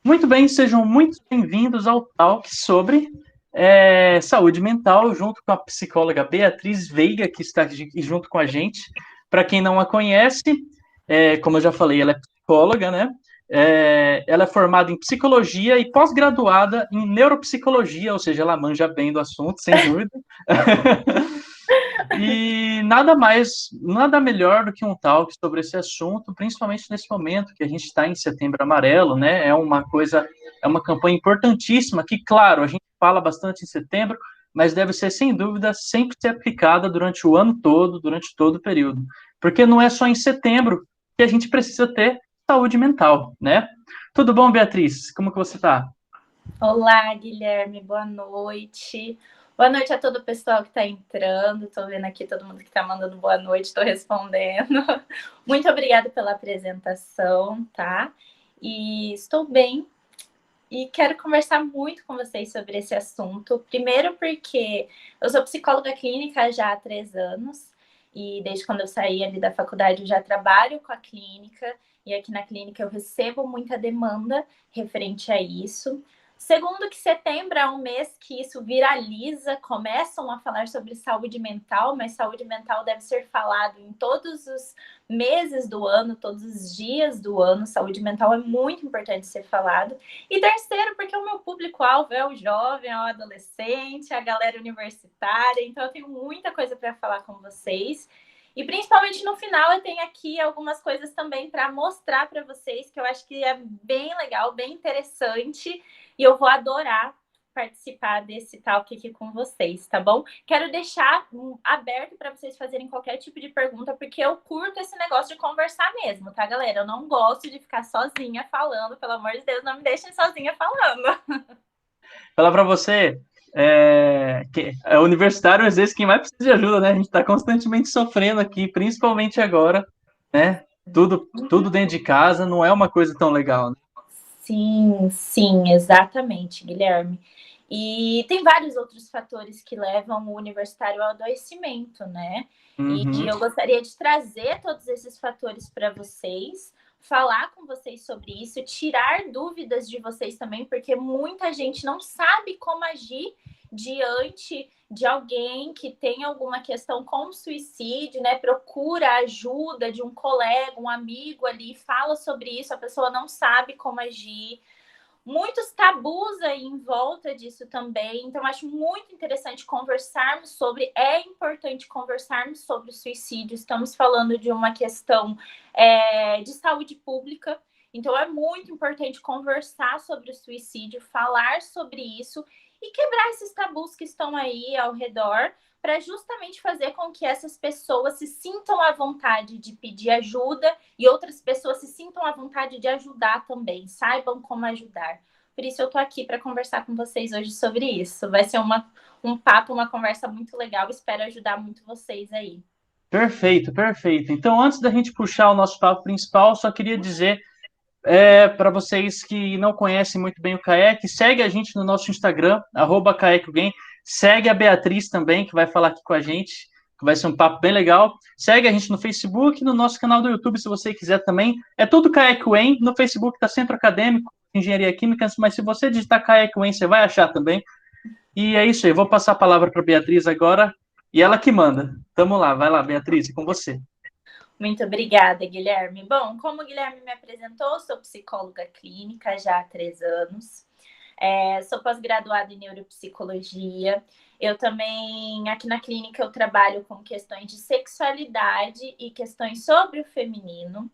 Muito bem, sejam muito bem-vindos ao Talk sobre saúde mental, junto com a psicóloga Beatriz Veiga, que está aqui junto com a gente. Para quem não a conhece, como eu já falei, ela é psicóloga, né? Ela é formada em psicologia e pós-graduada em neuropsicologia, ou seja, ela manja bem do assunto, sem dúvida. E nada melhor do que um talk sobre esse assunto, principalmente nesse momento que a gente está em Setembro Amarelo, né? É uma campanha importantíssima que, claro, a gente fala bastante em setembro, mas deve ser, sem dúvida, sempre ser aplicada durante o ano todo, durante todo o período. Porque não é só em setembro que a gente precisa ter saúde mental, né? Tudo bom, Beatriz? Como que você está? Olá, Guilherme, boa noite. Boa noite a todo o pessoal que está entrando. Estou vendo aqui todo mundo que está mandando boa noite, estou respondendo. Muito obrigada pela apresentação, tá? E estou bem e quero conversar muito com vocês sobre esse assunto. Primeiro porque eu sou psicóloga clínica já há 3 anos e desde quando eu saí ali da faculdade eu já trabalho com a clínica e aqui na clínica eu recebo muita demanda referente a isso. Segundo, que setembro é um mês que isso viraliza, começam a falar sobre saúde mental, mas saúde mental deve ser falado em todos os meses do ano, todos os dias do ano. Saúde mental é muito importante ser falado. E terceiro, porque o meu público-alvo é o jovem, é o adolescente, a galera universitária, então eu tenho muita coisa para falar com vocês. E principalmente no final eu tenho aqui algumas coisas também para mostrar para vocês que eu acho que é bem legal, bem interessante e eu vou adorar participar desse talk aqui com vocês, tá bom? Quero deixar aberto para vocês fazerem qualquer tipo de pergunta, porque eu curto esse negócio de conversar mesmo, tá, galera? Eu não gosto de ficar sozinha falando, pelo amor de Deus, não me deixem sozinha falando. Falar para você, que é universitário, às vezes, quem mais precisa de ajuda, né? A gente está constantemente sofrendo aqui, principalmente agora, né? Tudo dentro de casa não é uma coisa tão legal, né? Sim, sim, exatamente, Guilherme. E tem vários outros fatores que levam o universitário ao adoecimento, né? E Uhum. eu gostaria de trazer todos esses fatores para vocês, falar com vocês sobre isso, tirar dúvidas de vocês também, porque muita gente não sabe como agir diante de alguém que tem alguma questão com suicídio, né? Procura ajuda de um colega, um amigo ali, fala sobre isso, a pessoa não sabe como agir. Muitos tabus aí em volta disso também. Então, acho muito interessante conversarmos sobre. É importante conversarmos sobre o suicídio. Estamos falando de uma questão de saúde pública. Então, é muito importante conversar sobre o suicídio, falar sobre isso e quebrar esses tabus que estão aí ao redor, para justamente fazer com que essas pessoas se sintam à vontade de pedir ajuda e outras pessoas se sintam à vontade de ajudar também, saibam como ajudar. Por isso eu tô aqui para conversar com vocês hoje sobre isso. Vai ser um papo, uma conversa muito legal. Espero ajudar muito vocês aí. Perfeito, perfeito. Então, antes da gente puxar o nosso papo principal, só queria dizer para vocês que não conhecem muito bem o Kayak, segue a gente no nosso Instagram, @KaekGame. Segue a Beatriz também, que vai falar aqui com a gente, que vai ser um papo bem legal. Segue a gente no Facebook, no nosso canal do YouTube, se você quiser também. É tudo KaekWen. No Facebook está Centro Acadêmico, Engenharia Química, mas se você digitar KaekWen, você vai achar também. E é isso aí, vou passar a palavra para a Beatriz agora, e ela que manda. Tamo lá, vai lá, Beatriz, é com você. Muito obrigada, Guilherme. Bom, como o Guilherme me apresentou, sou psicóloga clínica já há 3 anos. Sou pós-graduada em neuropsicologia. Eu também, aqui na clínica, eu trabalho com questões de sexualidade e questões sobre o feminino.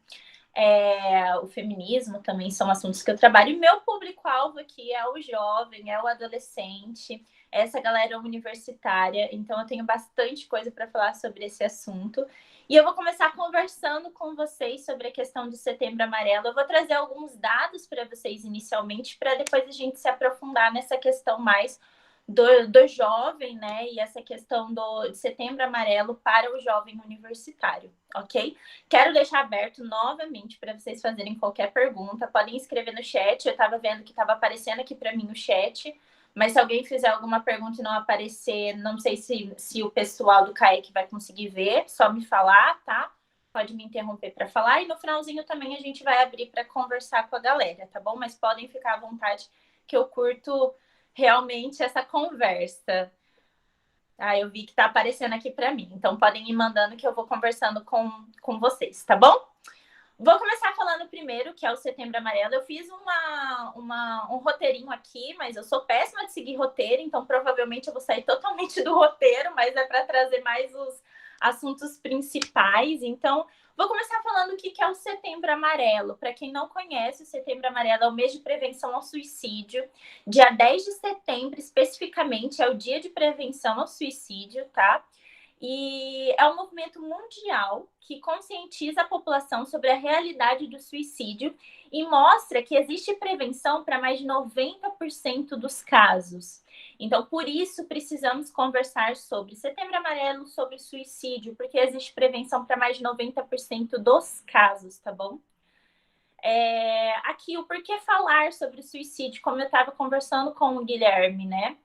O feminismo também são assuntos que eu trabalho. E meu público-alvo aqui é o jovem, é o adolescente, essa galera universitária. Então, eu tenho bastante coisa para falar sobre esse assunto. E eu vou começar conversando com vocês sobre a questão do Setembro Amarelo. Eu vou trazer alguns dados para vocês inicialmente, para depois a gente se aprofundar nessa questão mais do jovem, né? E essa questão de Setembro Amarelo para o jovem universitário, ok? Quero deixar aberto novamente para vocês fazerem qualquer pergunta. Podem escrever no chat. Eu estava vendo que estava aparecendo aqui para mim o chat. Mas se alguém fizer alguma pergunta e não aparecer, não sei se o pessoal do CAEC vai conseguir ver, só me falar, tá? pode me interromper para falar, e no finalzinho também a gente vai abrir para conversar com a galera, tá bom? Mas podem ficar à vontade, que eu curto realmente essa conversa. Ah, eu vi que tá aparecendo aqui para mim, então podem ir mandando que eu vou conversando com vocês, tá bom? Vou começar falando primeiro, que é o Setembro Amarelo. Eu fiz um roteirinho aqui, mas eu sou péssima de seguir roteiro, então provavelmente eu vou sair totalmente do roteiro, mas é para trazer mais os assuntos principais. Então, vou começar falando o que é o Setembro Amarelo. Para quem não conhece, o Setembro Amarelo é o mês de prevenção ao suicídio. Dia 10 de setembro, especificamente, é o dia de prevenção ao suicídio, tá? E é um movimento mundial que conscientiza a população sobre a realidade do suicídio e mostra que existe prevenção para mais de 90% dos casos. Então, por isso, precisamos conversar sobre Setembro Amarelo, sobre suicídio, porque existe prevenção para mais de 90% dos casos, tá bom? Aqui, o porquê falar sobre suicídio, como eu estava conversando com o Guilherme, né?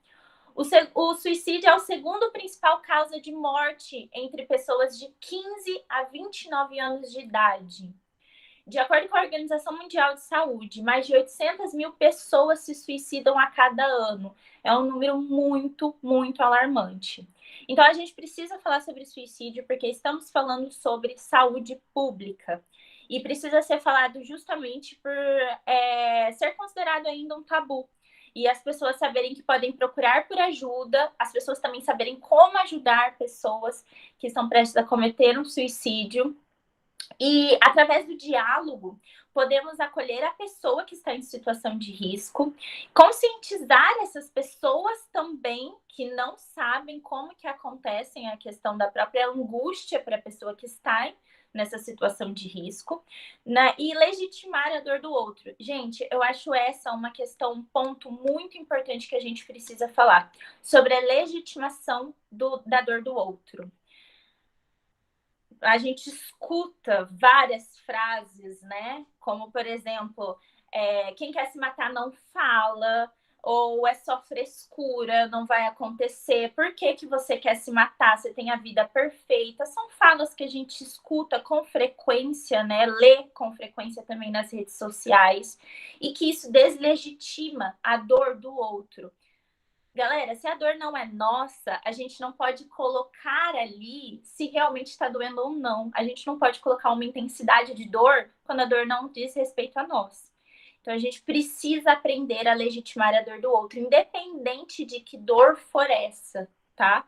O suicídio é o segundo principal causa de morte entre pessoas de 15 a 29 anos de idade. De acordo com a Organização Mundial de Saúde, mais de 800 mil pessoas se suicidam a cada ano. É um número muito, muito alarmante. Então, a gente precisa falar sobre suicídio porque estamos falando sobre saúde pública. E precisa ser falado justamente por ser considerado ainda um tabu. E as pessoas saberem que podem procurar por ajuda, as pessoas também saberem como ajudar pessoas que estão prestes a cometer um suicídio. E através do diálogo, podemos acolher a pessoa que está em situação de risco, conscientizar essas pessoas também que não sabem como que acontece a questão da própria angústia para a pessoa que está nessa situação de risco, né? E legitimar a dor do outro. Gente, eu acho essa uma questão, um ponto muito importante que a gente precisa falar sobre a legitimação da dor do outro. A gente escuta várias frases, né? Como, por exemplo, quem quer se matar não fala, ou é só frescura, não vai acontecer. Por que que você quer se matar? Você tem a vida perfeita. São falas que a gente escuta com frequência, né? Lê com frequência também nas redes sociais, e que isso deslegitima a dor do outro. Galera, se a dor não é nossa, a gente não pode colocar ali se realmente está doendo ou não. A gente não pode colocar uma intensidade de dor quando a dor não diz respeito a nós. Então a gente precisa aprender a legitimar a dor do outro, independente de que dor for essa, tá?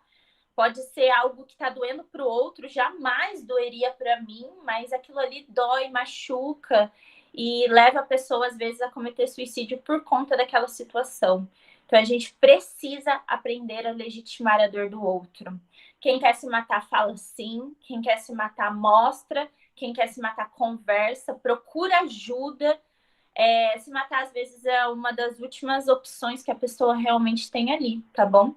Pode ser algo que está doendo para o outro, jamais doeria para mim, mas aquilo ali dói, machuca e leva a pessoa, às vezes, a cometer suicídio por conta daquela situação. Então, a gente precisa aprender a legitimar a dor do outro. Quem quer se matar, fala sim. Quem quer se matar, mostra. Quem quer se matar, conversa, procura ajuda. Se matar, às vezes, é uma das últimas opções que a pessoa realmente tem ali, tá bom?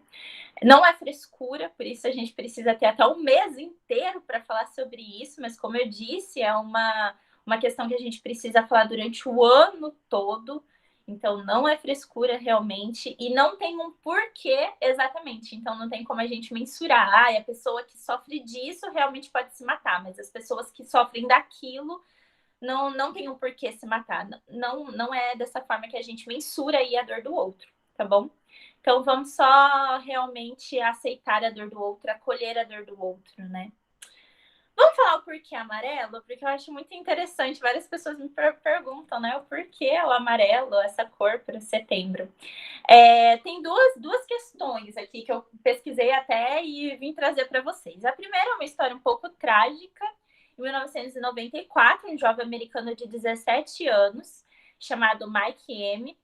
Não é frescura, por isso a gente precisa ter até um mês inteiro para falar sobre isso, mas como eu disse, é uma questão que a gente precisa falar durante o ano todo. Então, não é frescura realmente, e não tem um porquê exatamente. Então, não tem como a gente mensurar. Ah, a pessoa que sofre disso realmente pode se matar, mas as pessoas que sofrem daquilo não tem um porquê se matar. Não é dessa forma que a gente mensura aí a dor do outro, tá bom? Então, vamos só realmente aceitar a dor do outro, acolher a dor do outro, né? Vamos falar o porquê amarelo? Porque eu acho muito interessante. Várias pessoas me perguntam, né? O porquê o amarelo, essa cor para setembro. Tem duas questões aqui que eu pesquisei até e vim trazer para vocês. A primeira é uma história um pouco trágica. Em 1994, um jovem americano de 17 anos, chamado Mike M.,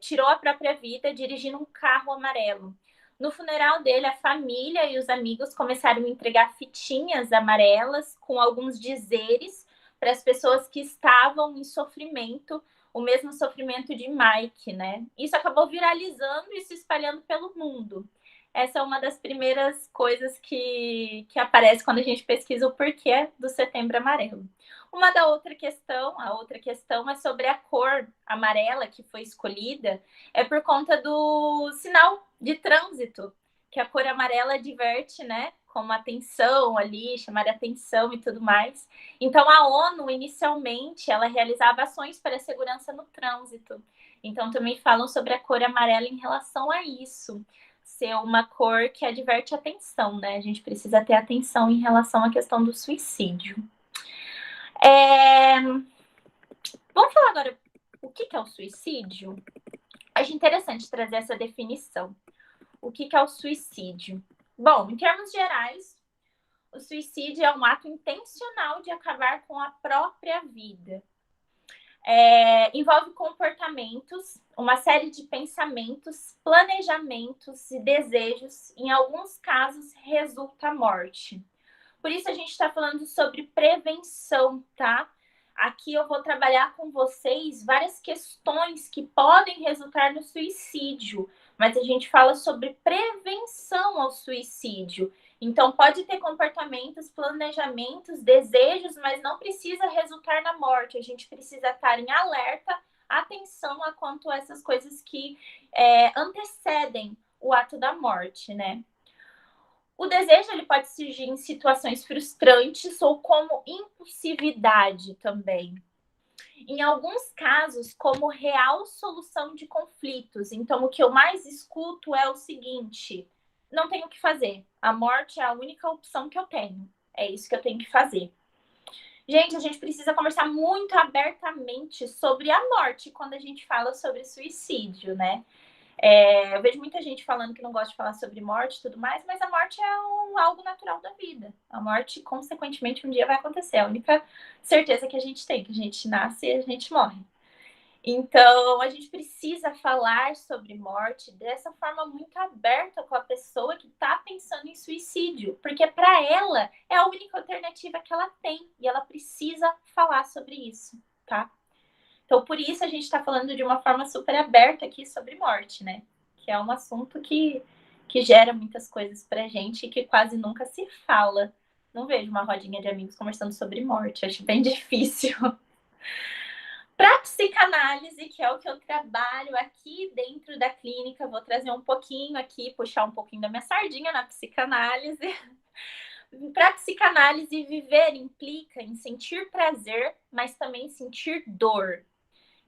tirou a própria vida dirigindo um carro amarelo. No funeral dele, a família e os amigos começaram a entregar fitinhas amarelas com alguns dizeres para as pessoas que estavam em sofrimento, o mesmo sofrimento de Mike, né? Isso acabou viralizando e se espalhando pelo mundo. Essa é uma das primeiras coisas que aparece quando a gente pesquisa o porquê do Setembro Amarelo. A outra questão é sobre a cor amarela que foi escolhida, é por conta do sinal de trânsito, que a cor amarela adverte, né, como atenção ali, chamar atenção e tudo mais. Então, a ONU, inicialmente, ela realizava ações para a segurança no trânsito. Então, também falam sobre a cor amarela em relação a isso, ser uma cor que adverte atenção, né? A gente precisa ter atenção em relação à questão do suicídio. Vamos falar agora o que é o suicídio? Acho interessante trazer essa definição. O que é o suicídio? Bom, em termos gerais, o suicídio é um ato intencional de acabar com a própria vida. Envolve comportamentos, uma série de pensamentos, planejamentos e desejos. Em alguns casos, resulta a morte. Por isso, a gente está falando sobre prevenção, tá? Aqui eu vou trabalhar com vocês várias questões que podem resultar no suicídio, mas a gente fala sobre prevenção ao suicídio. Então, pode ter comportamentos, planejamentos, desejos, mas não precisa resultar na morte. A gente precisa estar em alerta, atenção a quanto a essas coisas que antecedem o ato da morte, né? O desejo ele pode surgir em situações frustrantes ou como impulsividade também. Em alguns casos, como real solução de conflitos. Então, o que eu mais escuto é o seguinte: não tenho o que fazer. A morte é a única opção que eu tenho. É isso que eu tenho que fazer. Gente, a gente precisa conversar muito abertamente sobre a morte quando a gente fala sobre suicídio, né? Eu vejo muita gente falando que não gosta de falar sobre morte e tudo mais, mas a morte é algo natural da vida. A morte, consequentemente, um dia vai acontecer. É a única certeza que a gente tem, que a gente nasce e a gente morre. Então, a gente precisa falar sobre morte dessa forma muito aberta com a pessoa que está pensando em suicídio, porque para ela é a única alternativa que ela tem e ela precisa falar sobre isso, tá? Então, por isso a gente está falando de uma forma super aberta aqui sobre morte, né? Que é um assunto que gera muitas coisas pra gente e que quase nunca se fala. Não vejo uma rodinha de amigos conversando sobre morte, acho bem difícil. Para psicanálise, que é o que eu trabalho aqui dentro da clínica, vou trazer um pouquinho aqui, puxar um pouquinho da minha sardinha na psicanálise. Para psicanálise, viver implica em sentir prazer, mas também sentir dor.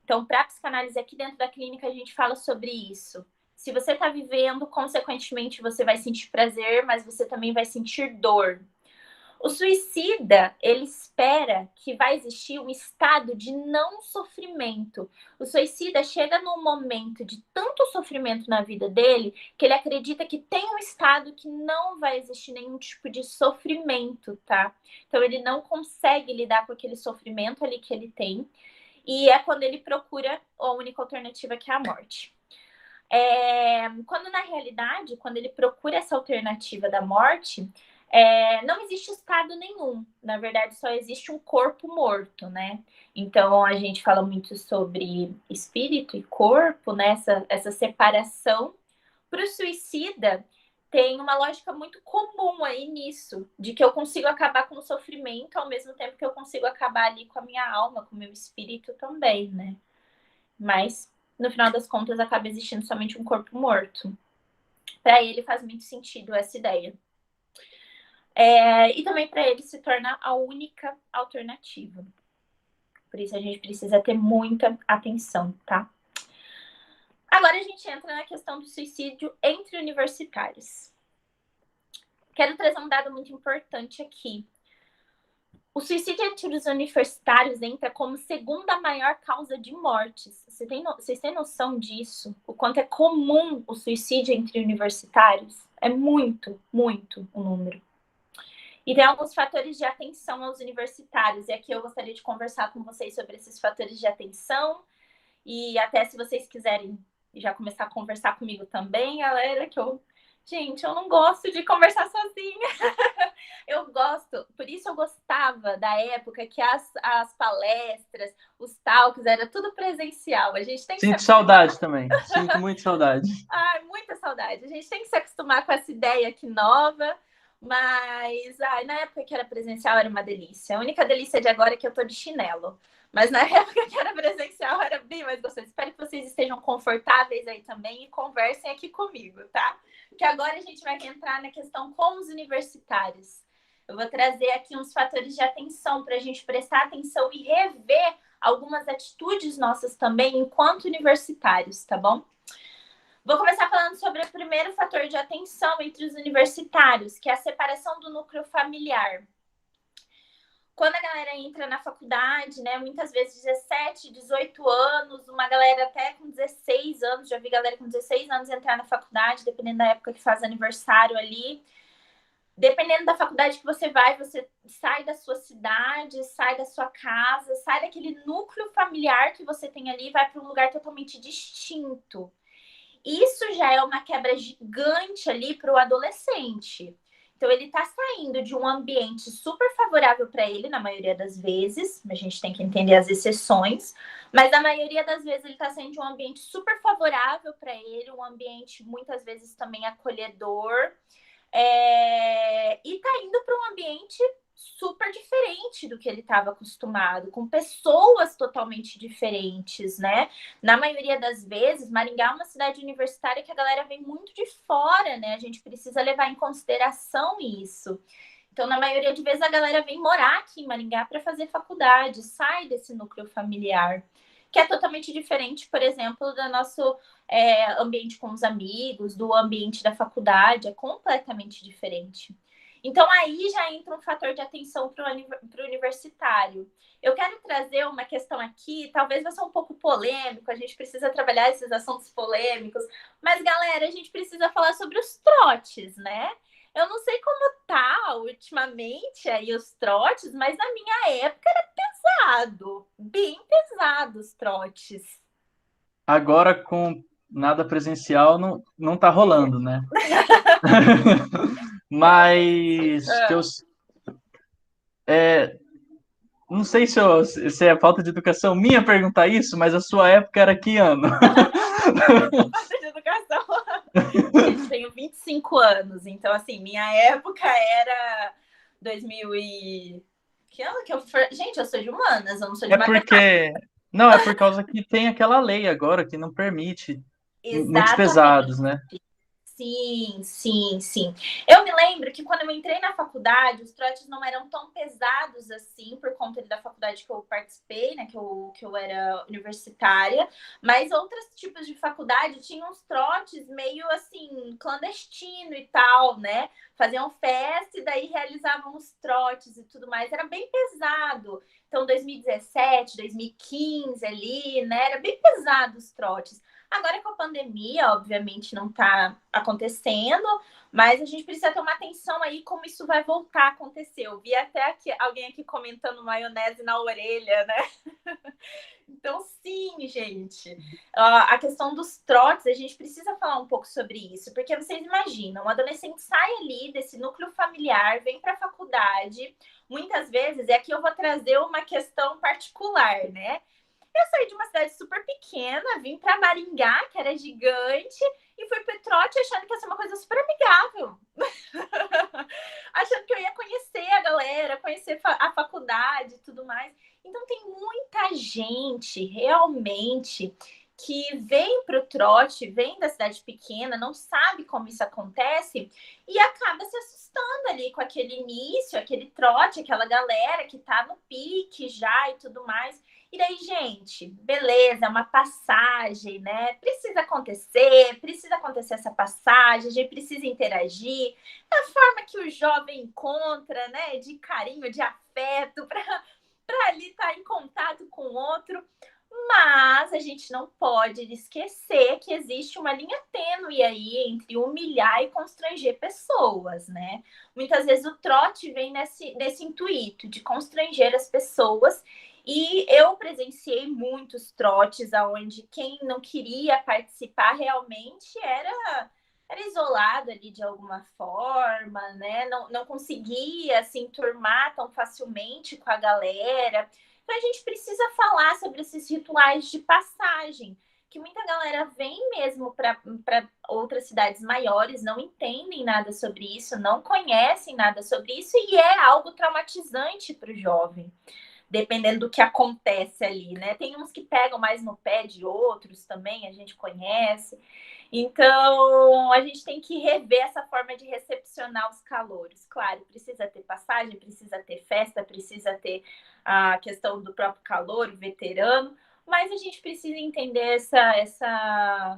Então, para a psicanálise aqui dentro da clínica, a gente fala sobre isso. Se você está vivendo, consequentemente, você vai sentir prazer, mas você também vai sentir dor. O suicida, ele espera que vai existir um estado de não sofrimento. O suicida chega num momento de tanto sofrimento na vida dele que ele acredita que tem um estado que não vai existir nenhum tipo de sofrimento, tá? Então, ele não consegue lidar com aquele sofrimento ali que ele tem. E é quando ele procura a única alternativa, que é a morte. Quando, na realidade, quando ele procura essa alternativa da morte, não existe estado nenhum. Na verdade, só existe um corpo morto, né? Então, a gente fala muito sobre espírito e corpo, né? Essa separação. Para o suicida, tem uma lógica muito comum aí nisso, de que eu consigo acabar com o sofrimento ao mesmo tempo que eu consigo acabar ali com a minha alma, com o meu espírito também, né? Mas, no final das contas, acaba existindo somente um corpo morto. Para ele faz muito sentido essa ideia. E também para ele se torna a única alternativa. Por isso a gente precisa ter muita atenção, tá? Agora a gente entra na questão do suicídio entre universitários. Quero trazer um dado muito importante aqui. O suicídio entre os universitários entra como segunda maior causa de mortes. Vocês têm noção disso? O quanto é comum o suicídio entre universitários? É muito, muito o número. E tem alguns fatores de atenção aos universitários. E aqui eu gostaria de conversar com vocês sobre esses fatores de atenção. E até se vocês quiserem já começar a conversar comigo também, galera, Gente, eu não gosto de conversar sozinha. Eu gosto, por isso eu gostava da época que as palestras, os talks, era tudo presencial. A gente tem que Sinto saudade também, sinto muito saudade. Ai, muita saudade. A gente tem que se acostumar com essa ideia aqui nova, mas na época que era presencial era uma delícia. A única delícia de agora é que eu tô de chinelo. Mas na época que era presencial era bem mais gostoso. Espero que vocês estejam confortáveis aí também e conversem aqui comigo, tá? Porque agora a gente vai entrar na questão com os universitários. Eu vou trazer aqui uns fatores de atenção para a gente prestar atenção e rever algumas atitudes nossas também enquanto universitários, tá bom? Vou começar falando sobre o primeiro fator de atenção entre os universitários, que é a separação do núcleo familiar. Quando a galera entra na faculdade, né, muitas vezes 17, 18 anos, uma galera até com 16 anos, já vi galera com 16 anos entrar na faculdade, dependendo da época que faz aniversário ali. Dependendo da faculdade que você vai, você sai da sua cidade, sai da sua casa, sai daquele núcleo familiar que você tem ali e vai para um lugar totalmente distinto. Isso já é uma quebra gigante ali para o adolescente. Então, ele está saindo de um ambiente super favorável para ele, na maioria das vezes. A gente tem que entender as exceções. Mas, na maioria das vezes, ele está saindo de um ambiente super favorável para ele, um ambiente, muitas vezes, também acolhedor. E está indo para um ambiente super diferente do que ele estava acostumado, com pessoas totalmente diferentes, né? Na maioria das vezes, Maringá é uma cidade universitária que a galera vem muito de fora, né? A gente precisa levar em consideração isso. Então, na maioria de vezes, a galera vem morar aqui em Maringá para fazer faculdade, sai desse núcleo familiar, que é totalmente diferente, por exemplo, do nosso ambiente com os amigos, do ambiente da faculdade, é completamente diferente. Então, aí já entra um fator de atenção para o universitário. Eu quero trazer uma questão aqui, talvez vai ser um pouco polêmico, a gente precisa trabalhar esses assuntos polêmicos, mas, galera, a gente precisa falar sobre os trotes, né? Eu não sei como tá ultimamente aí os trotes, mas na minha época era pesado, bem pesado os trotes. Agora, com nada presencial, não tá rolando, né? Mas que eu, não sei se é falta de educação minha perguntar isso, mas a sua época era que ano? Falta de educação. Gente, tenho 25 anos, então, assim, minha época era 2000 e... Que ano que eu... Gente, eu sou de humanas, eu não sou de matemática. Não, é por causa que tem aquela lei agora que não permite muito Exatamente. pesados, né? Sim, sim, sim. Eu me lembro que quando eu entrei na faculdade, os trotes não eram tão pesados assim, por conta da faculdade que eu participei, né? Que eu era universitária, mas outros tipos de faculdade tinham uns trotes meio assim, clandestino e tal, né? Faziam festa e daí realizavam os trotes e tudo mais. Era bem pesado. Então, 2017, 2015 ali, né? Era bem pesado os trotes. Agora com a pandemia, obviamente, não está acontecendo, mas a gente precisa tomar atenção aí como isso vai voltar a acontecer. Eu vi até alguém aqui comentando maionese na orelha, né? Então, sim, gente. A questão dos trotes, a gente precisa falar um pouco sobre isso, porque vocês imaginam, um adolescente sai ali desse núcleo familiar, vem para a faculdade, muitas vezes, e aqui eu vou trazer uma questão particular, né? Eu saí de uma cidade super pequena, vim para Maringá, que era gigante, e fui para trote achando que ia ser uma coisa super amigável. Achando que eu ia conhecer a galera, conhecer a faculdade e tudo mais. Então, tem muita gente realmente que vem para o trote, vem da cidade pequena, não sabe como isso acontece e acaba se assustando ali com aquele início, aquele trote, aquela galera que tá no pique já e tudo mais. E daí, gente, beleza, é uma passagem, né? Precisa acontecer essa passagem, a gente precisa interagir. Da forma que o jovem encontra, né? De carinho, de afeto, para ali estar em contato com o outro. Mas a gente não pode esquecer que existe uma linha tênue aí entre humilhar e constranger pessoas, né? Muitas vezes o trote vem nesse intuito de constranger as pessoas. E eu presenciei muitos trotes onde quem não queria participar realmente era isolado ali de alguma forma, né? Não conseguia se enturmar tão facilmente com a galera. Então a gente precisa falar sobre esses rituais de passagem, que muita galera vem mesmo para outras cidades maiores, não entendem nada sobre isso, não conhecem nada sobre isso, e é algo traumatizante para o jovem. dependendo do que acontece ali, né? Tem uns que pegam mais no pé de outros também, a gente conhece. Então, a gente tem que rever essa forma de recepcionar os calouros. Claro, precisa ter passagem, precisa ter festa, precisa ter a questão do próprio calouro, veterano, mas a gente precisa entender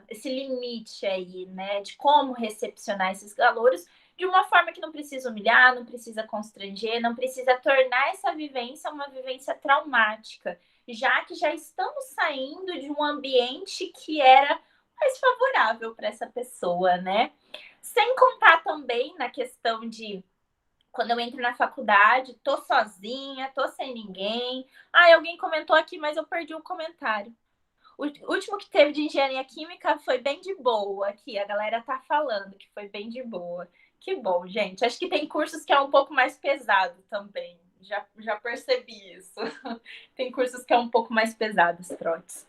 esse limite aí, né, de como recepcionar esses calouros de uma forma que não precisa humilhar, não precisa constranger, não precisa tornar essa vivência uma vivência traumática, já que já estamos saindo de um ambiente que era mais favorável para essa pessoa, né? Sem contar também na questão de quando eu entro na faculdade, tô sozinha, tô sem ninguém. Ah, alguém comentou aqui, mas eu perdi o comentário. O último que teve de engenharia química foi bem de boa aqui. A galera tá falando que foi bem de boa. Que bom, gente. Acho que tem cursos que é um pouco mais pesado também. Já percebi isso. Tem cursos que é um pouco mais pesados, trotes.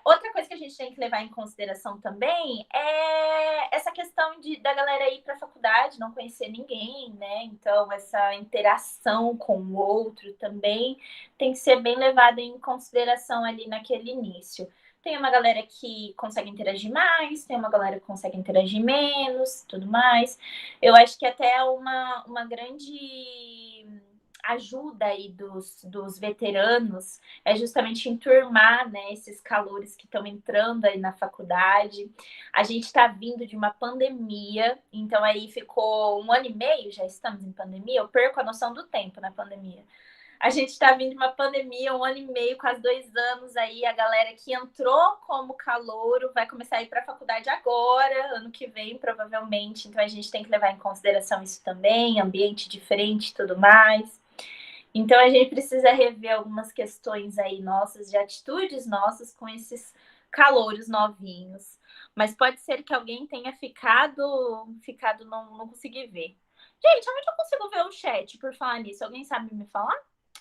Outra coisa que a gente tem que levar em consideração também é essa questão da galera ir para a faculdade, não conhecer ninguém, né? Então, essa interação com o outro também tem que ser bem levada em consideração ali naquele início. Tem uma galera que consegue interagir mais, tem uma galera que consegue interagir menos, tudo mais. Eu acho que até uma grande ajuda aí dos veteranos é justamente enturmar, né, esses calouros que estão entrando aí na faculdade. A gente está vindo de uma pandemia, então aí ficou 1 ano e meio, já estamos em pandemia, eu perco a noção do tempo na pandemia. A gente está vindo de uma pandemia, 1 ano e meio, quase 2 anos aí, a galera que entrou como calouro vai começar a ir para a faculdade agora, ano que vem, provavelmente. Então a gente tem que levar em consideração isso também, ambiente diferente e tudo mais. Então a gente precisa rever algumas questões aí nossas, de atitudes nossas com esses calouros novinhos. Mas pode ser que alguém tenha ficado não consegui ver. Gente, onde eu consigo ver o chat por falar nisso? Alguém sabe me falar?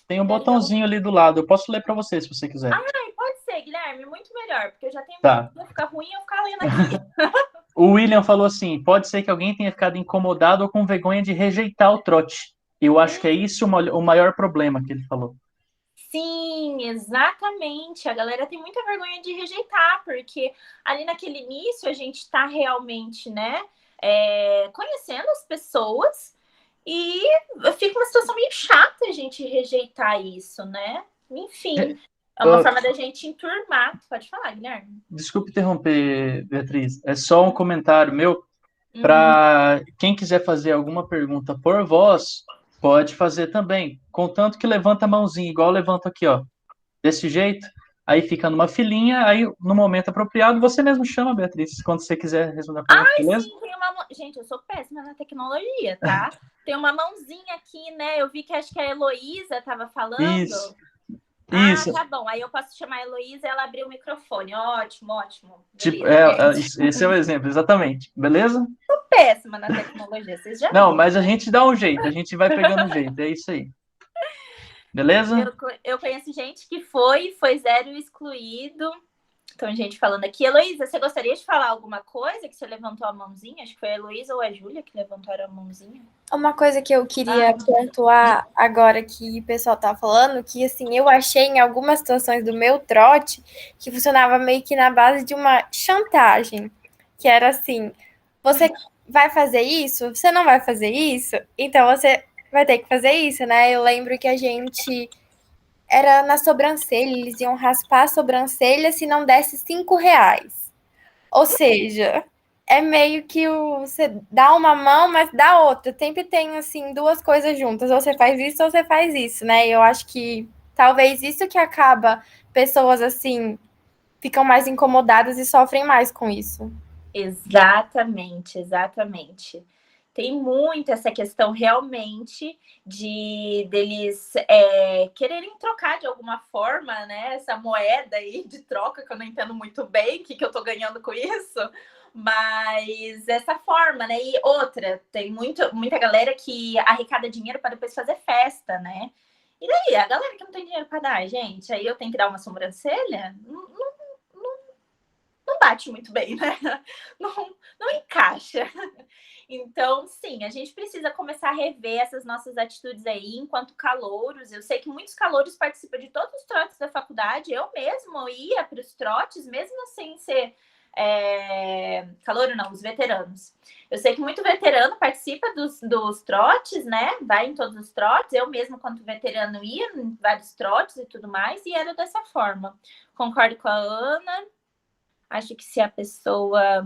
Tem um botãozinho ali do lado. Eu posso ler para você se você quiser. Ai, pode ser, Guilherme, muito melhor, porque eu já tenho medo Tá. de ficar ruim e eu ficar lendo aqui. O William falou assim: pode ser que alguém tenha ficado incomodado ou com vergonha de rejeitar o trote. Eu acho que é isso o maior problema que ele falou. Sim, exatamente. A galera tem muita vergonha de rejeitar, porque ali naquele início a gente está realmente, né, conhecendo as pessoas e fica uma situação meio chata a gente rejeitar isso, né? Enfim, é uma forma da gente enturmar. Pode falar, Guilherme. Desculpe interromper, Beatriz. É só um comentário meu. Para quem quiser fazer alguma pergunta por voz, pode fazer também. Contanto que levanta a mãozinha, igual eu levanto aqui, ó. Desse jeito. Aí fica numa filinha, aí no momento apropriado você mesmo chama, Beatriz, quando você quiser responder a pergunta, Ai, beleza? sim, tem uma. Gente, eu sou péssima na tecnologia, tá? Tem uma mãozinha aqui, né? Eu vi que acho que a Heloísa estava falando. Isso. Ah, Isso. tá bom. Aí eu posso chamar a Heloísa e ela abrir o microfone. Ótimo, ótimo. Tipo, Beleza, esse é o exemplo, exatamente. Beleza? sou péssima na tecnologia, vocês já Não, viram. mas a gente dá um jeito, a gente vai pegando um jeito, é isso aí. Beleza? Eu conheço gente que foi zero excluído. Então, gente falando aqui. Heloísa, você gostaria de falar alguma coisa que você levantou a mãozinha? Acho que foi a Heloísa ou a Júlia que levantaram a mãozinha. Uma coisa que eu queria pontuar agora que o pessoal tá falando, que assim, eu achei em algumas situações do meu trote que funcionava meio que na base de uma chantagem, que era assim, você vai fazer isso? Você não vai fazer isso? Então você vai ter que fazer isso, né? Eu lembro que a gente era na sobrancelha, eles iam raspar a sobrancelha se não desse R$ 5. Ou seja, é meio que você dá uma mão, mas dá outra. Sempre tem, assim, duas coisas juntas. Ou você faz isso ou você faz isso, né? E eu acho que talvez isso que acaba pessoas, assim, ficam mais incomodadas e sofrem mais com isso. Exatamente, exatamente. Tem muito essa questão realmente deles quererem trocar de alguma forma, né? Essa moeda aí de troca que eu não entendo muito bem o que eu tô ganhando com isso, mas essa forma, né? E outra, tem muita galera que arrecada dinheiro para depois fazer festa, né? E daí, a galera que não tem dinheiro para dar, gente, aí eu tenho que dar uma sobrancelha? Não bate muito bem, né? Não encaixa. Então, sim, a gente precisa começar a rever essas nossas atitudes aí enquanto calouros. Eu sei que muitos calouros participam de todos os trotes da faculdade. Eu mesmo ia para os trotes, mesmo sem ser calouro, não, os veteranos. Eu sei que muito veterano participa dos trotes, né? Vai em todos os trotes. Eu mesmo, quanto veterano, ia em vários trotes e tudo mais, e era dessa forma. Concordo com a Ana. Acho que se a pessoa...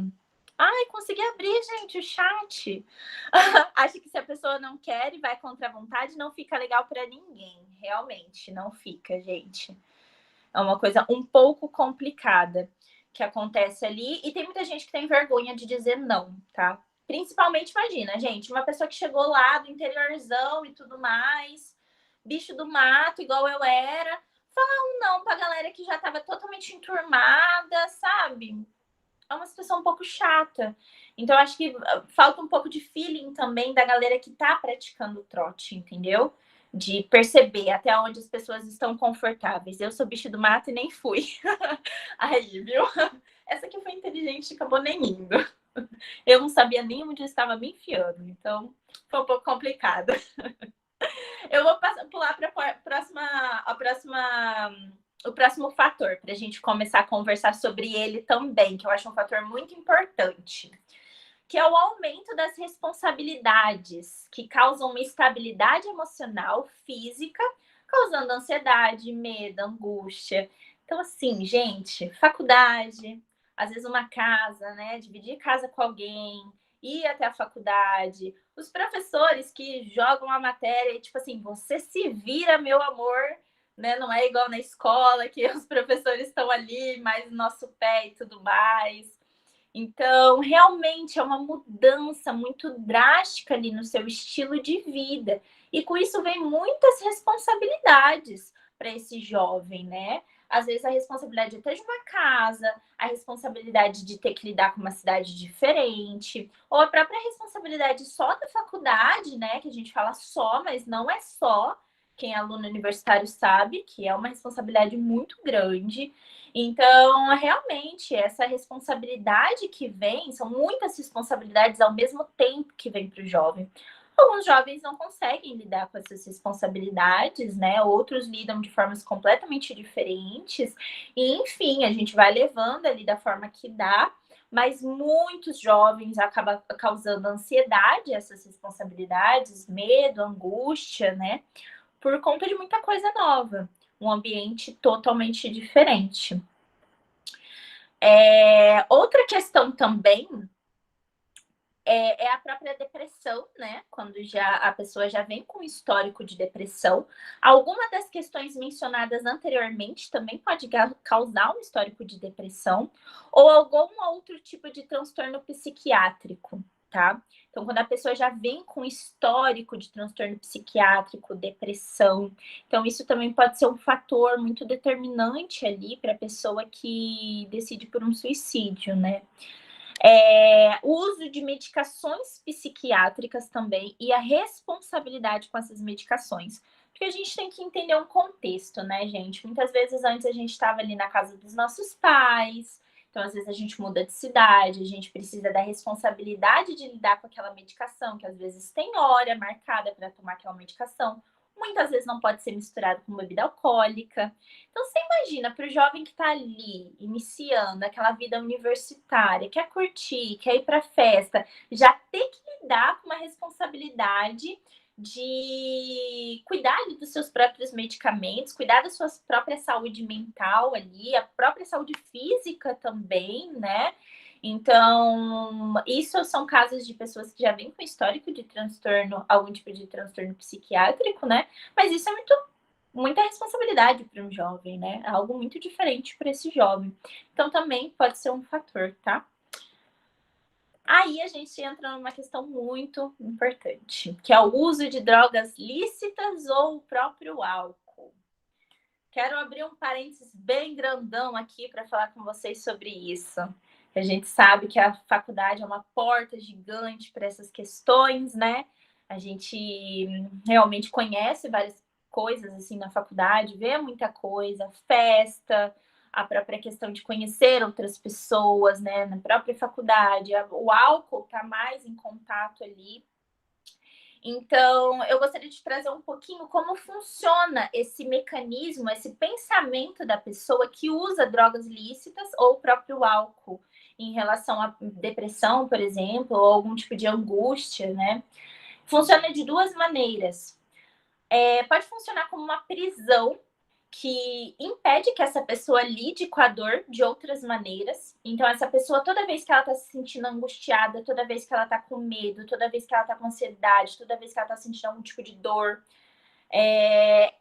Ai, consegui abrir, gente, o chat. Acho que se a pessoa não quer e vai contra a vontade, não fica legal para ninguém. Realmente, não fica, gente. É uma coisa um pouco complicada que acontece ali. E tem muita gente que tem vergonha de dizer não, tá? Principalmente, imagina, gente, uma pessoa que chegou lá do interiorzão e tudo mais, bicho do mato, igual eu era, falar um não pra galera que já tava totalmente enturmada, sabe? É uma situação um pouco chata. Então, acho que falta um pouco de feeling também da galera que tá praticando o trote, entendeu? De perceber até onde as pessoas estão confortáveis. Eu sou bicho do mato e nem fui. Aí, viu? Essa aqui foi inteligente, acabou nem indo. Eu não sabia nem onde eu estava me enfiando, então foi um pouco complicado. Eu vou pular para o próximo fator, para a gente começar a conversar sobre ele também, que eu acho um fator muito importante, que é o aumento das responsabilidades, que causam uma instabilidade emocional, física, causando ansiedade, medo, angústia. Então, assim, gente, faculdade, às vezes uma casa, né? Dividir casa com alguém, ir até a faculdade, os professores que jogam a matéria e, tipo assim, você se vira, meu amor, né? Não é igual na escola, que os professores estão ali mais no nosso pé e tudo mais. Então, realmente é uma mudança muito drástica ali no seu estilo de vida. E com isso vem muitas responsabilidades para esse jovem, né? Às vezes a responsabilidade de ter uma casa, a responsabilidade de ter que lidar com uma cidade diferente, ou a própria responsabilidade só da faculdade, né? Que a gente fala só, mas não é só. Quem é aluno universitário sabe que é uma responsabilidade muito grande. Então, realmente, essa responsabilidade que vem, são muitas responsabilidades ao mesmo tempo que vem para o jovem. Alguns jovens não conseguem lidar com essas responsabilidades, né? Outros lidam de formas completamente diferentes. E, enfim, a gente vai levando ali da forma que dá, mas muitos jovens acabam causando ansiedade, essas responsabilidades, medo, angústia, né? Por conta de muita coisa nova, um ambiente totalmente diferente. Outra questão também é a própria depressão, né? Quando a pessoa já vem com histórico de depressão. Alguma das questões mencionadas anteriormente também pode causar um histórico de depressão ou algum outro tipo de transtorno psiquiátrico, tá? Então, quando a pessoa já vem com histórico de transtorno psiquiátrico, depressão, então isso também pode ser um fator muito determinante ali para a pessoa que decide por um suicídio, né? O uso de medicações psiquiátricas também e a responsabilidade com essas medicações. Porque a gente tem que entender um contexto, né, gente? Muitas vezes antes a gente estava ali na casa dos nossos pais, então às vezes a gente muda de cidade, a gente precisa da responsabilidade de lidar com aquela medicação, que às vezes tem hora marcada para tomar aquela medicação. Muitas vezes não pode ser misturado com bebida alcoólica. Então, você imagina para o jovem que está ali, iniciando aquela vida universitária, quer curtir, quer ir para festa, já ter que lidar com uma responsabilidade de cuidar dos seus próprios medicamentos, cuidar da sua própria saúde mental ali, a própria saúde física também, né? Então, isso são casos de pessoas que já vêm com histórico de transtorno, algum tipo de transtorno psiquiátrico, né? Mas isso é muita responsabilidade para um jovem, né? É algo muito diferente para esse jovem. Então, também pode ser um fator, tá? Aí a gente entra numa questão muito importante, que é o uso de drogas lícitas ou o próprio álcool. Quero abrir um parênteses bem grandão aqui para falar com vocês sobre isso. A gente sabe que a faculdade é uma porta gigante para essas questões, né? A gente realmente conhece várias coisas assim na faculdade, vê muita coisa, festa, a própria questão de conhecer outras pessoas, né, na própria faculdade, o álcool está mais em contato ali. Então, eu gostaria de trazer um pouquinho como funciona esse mecanismo, esse pensamento da pessoa que usa drogas ilícitas ou o próprio álcool em relação à depressão, por exemplo, ou algum tipo de angústia, né? Funciona de duas maneiras. Pode funcionar como uma prisão que impede que essa pessoa lide com a dor de outras maneiras. Então, essa pessoa, toda vez que ela está se sentindo angustiada, toda vez que ela está com medo, toda vez que ela está com ansiedade, toda vez que ela está sentindo algum tipo de dor,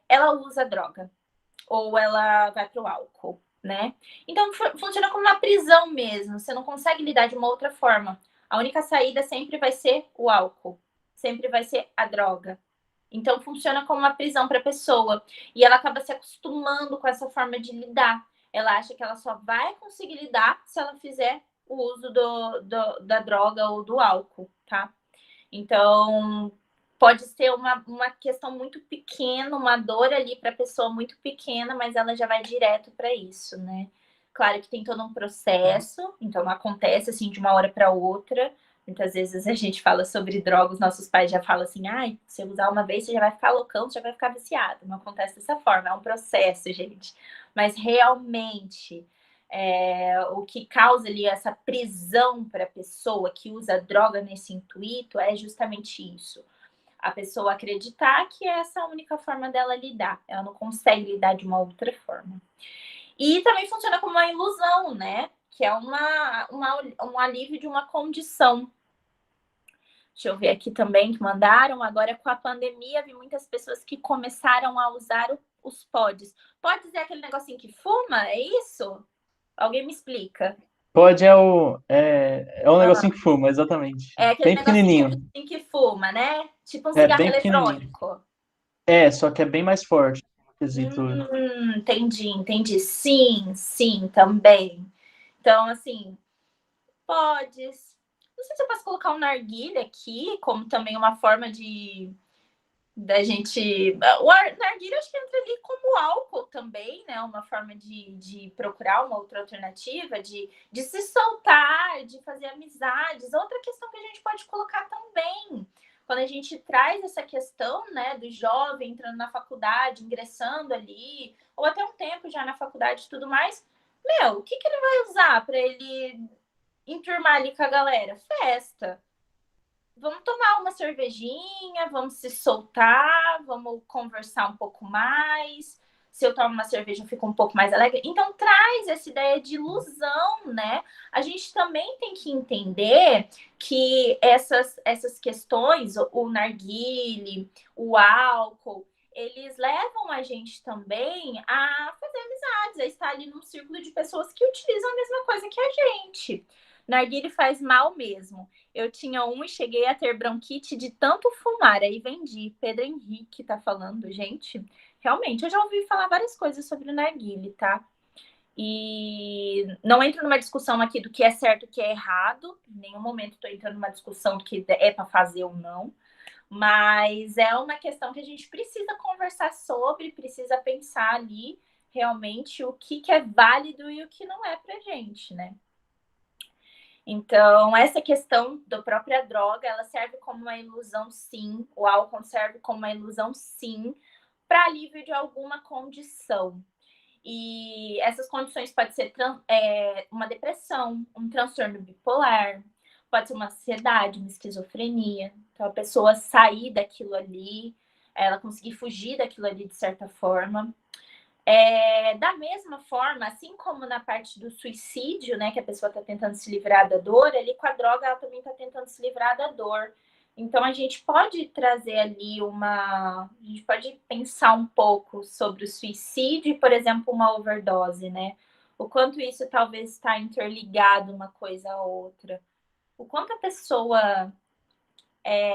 ela usa droga ou ela vai para o álcool, né? Então, funciona como uma prisão mesmo. Você não consegue lidar de uma outra forma. A única saída sempre vai ser o álcool, sempre vai ser a droga. Então, funciona como uma prisão para a pessoa. E ela acaba se acostumando com essa forma de lidar. Ela acha que ela só vai conseguir lidar se ela fizer o uso da droga ou do álcool, tá? Então, pode ser uma questão muito pequena, uma dor ali para a pessoa muito pequena, mas ela já vai direto para isso, né? Claro que tem todo um processo, então não acontece assim de uma hora para outra. Muitas vezes a gente fala sobre drogas, nossos pais já falam assim, ai, se você usar uma vez, você já vai ficar loucão, você já vai ficar viciado. Não acontece dessa forma, é um processo, gente. Mas realmente, o que causa ali essa prisão para a pessoa que usa droga nesse intuito é justamente isso. A pessoa acreditar que essa é a única forma dela lidar. Ela não consegue lidar de uma outra forma. E também funciona como uma ilusão, né? Que é um alívio de uma condição. Deixa eu ver aqui também que mandaram. Agora, com a pandemia, vi muitas pessoas que começaram a usar os pods. Pods é aquele negocinho que fuma? É isso? Alguém me explica. Pod é um negocinho que fuma, exatamente. É aquele Bem pequenininho. negocinho que fuma, né? Tipo um É cigarro bem pequenininho. eletrônico. Só que é bem mais forte. Entendi. Sim, também. Então, assim, pods. Não sei se eu posso colocar um narguilé aqui, como também uma forma da gente. O narguilé acho que entra ali como álcool também, né? Uma forma de procurar uma outra alternativa, de se soltar, de fazer amizades. Outra questão que a gente pode colocar também. Quando a gente traz essa questão, né, do jovem entrando na faculdade, ingressando ali, ou até um tempo já na faculdade e tudo mais, o que ele vai usar para ele enturmar ali com a galera? Festa. Vamos tomar uma cervejinha, vamos se soltar, vamos conversar um pouco mais. Se eu tomo uma cerveja, eu fico um pouco mais alegre. Então, traz essa ideia de ilusão, né? A gente também tem que entender que essas questões, o narguile, o álcool, eles levam a gente também a fazer amizades, a estar ali num círculo de pessoas que utilizam a mesma coisa que a gente. Narguile faz mal mesmo. Eu tinha e cheguei a ter bronquite de tanto fumar. Aí vendi. Pedro Henrique tá falando, gente. Realmente, eu já ouvi falar várias coisas sobre o narguile, tá? E não entro numa discussão aqui do que é certo e o que é errado. Em nenhum momento estou entrando numa discussão do que é para fazer ou não. Mas é uma questão que a gente precisa conversar sobre, precisa pensar ali realmente o que é válido e o que não é pra gente, né? Então, essa questão da própria droga, ela serve como uma ilusão, sim. O álcool serve como uma ilusão, sim, para alívio de alguma condição. E essas condições podem ser uma depressão, um transtorno bipolar, pode ser uma ansiedade, uma esquizofrenia. Então, a pessoa sair daquilo ali, ela conseguir fugir daquilo ali de certa forma. Da mesma forma, assim como na parte do suicídio, né, que a pessoa está tentando se livrar da dor, ali com a droga ela também está tentando se livrar da dor. Então a gente pode trazer ali a gente pode pensar um pouco sobre o suicídio e, por exemplo, uma overdose, né? O quanto isso talvez está interligado uma coisa à outra. O quanto a pessoa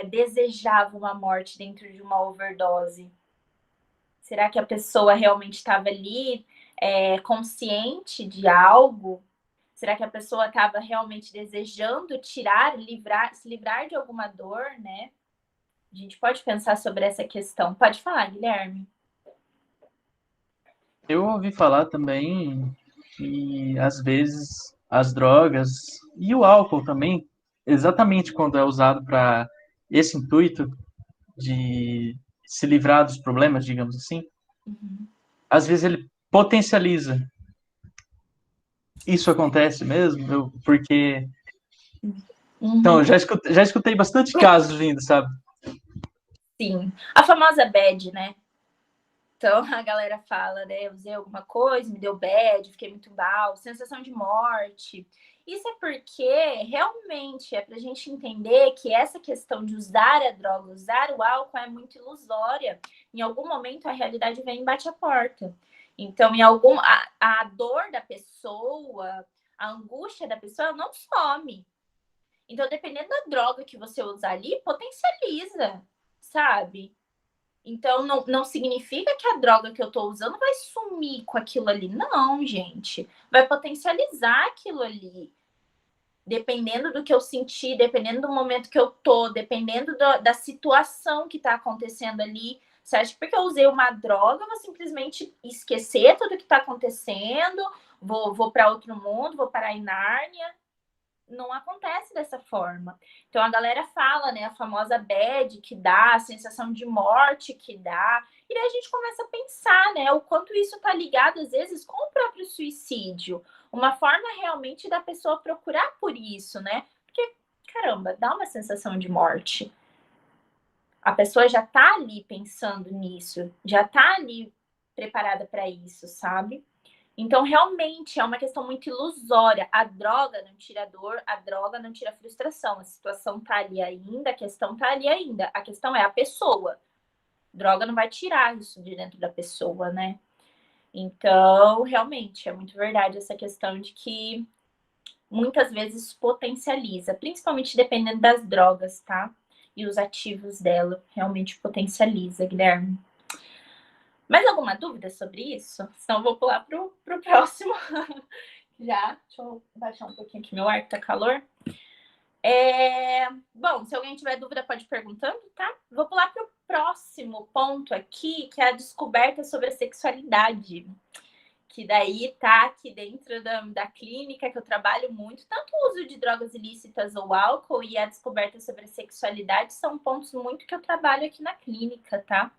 desejava uma morte dentro de uma overdose. Será que a pessoa realmente estava ali consciente de algo? Será que a pessoa estava realmente desejando se livrar de alguma dor, né? A gente pode pensar sobre essa questão. Pode falar, Guilherme. Eu ouvi falar também que, às vezes, as drogas e o álcool também, exatamente quando é usado para esse intuito de se livrar dos problemas, digamos assim, às vezes ele potencializa. Isso acontece mesmo? Porque. Então, eu já escutei bastante casos vindo, sabe? Sim. A famosa bad, né? Então, a galera fala, né? Eu usei alguma coisa, me deu bad, fiquei muito mal, sensação de morte. Isso é porque, realmente, é para a gente entender que essa questão de usar a droga, usar o álcool é muito ilusória. Em algum momento, a realidade vem e bate a porta. Então, a dor da pessoa, a angústia da pessoa não some. Então, dependendo da droga que você usar ali, potencializa, sabe? Então, não significa que a droga que eu tô usando vai sumir com aquilo ali. Não, gente. Vai potencializar aquilo ali. Dependendo do que eu senti, dependendo do momento que eu tô, dependendo da situação que tá acontecendo ali. Você acha que porque eu usei uma droga, eu vou simplesmente esquecer tudo que tá acontecendo, vou para outro mundo, vou parar em Nárnia? Não acontece dessa forma. Então a galera fala, né, a famosa bad que dá, a sensação de morte que dá. E aí a gente começa a pensar, né, o quanto isso está ligado às vezes com o próprio suicídio. Uma forma realmente da pessoa procurar por isso, né? Porque caramba, dá uma sensação de morte. A pessoa já tá ali pensando nisso, já tá ali preparada para isso, sabe? Então, realmente, é uma questão muito ilusória. A droga não tira dor, a droga não tira frustração. A situação tá ali ainda, a questão tá ali ainda. A questão é a pessoa. Droga não vai tirar isso de dentro da pessoa, né? Então, realmente, é muito verdade essa questão de que muitas vezes potencializa, principalmente dependendo das drogas, tá? E os ativos dela realmente potencializa, Guilherme. Mais alguma dúvida sobre isso? Senão eu vou pular pro próximo. Já, deixa eu baixar um pouquinho aqui meu ar, que tá calor. Bom, se alguém tiver dúvida, pode ir perguntando, tá? Vou pular pro próximo ponto aqui, que é a descoberta sobre a sexualidade. Que daí tá aqui dentro da clínica, que eu trabalho muito. Tanto o uso de drogas ilícitas ou álcool e a descoberta sobre a sexualidade são pontos muito que eu trabalho aqui na clínica, tá?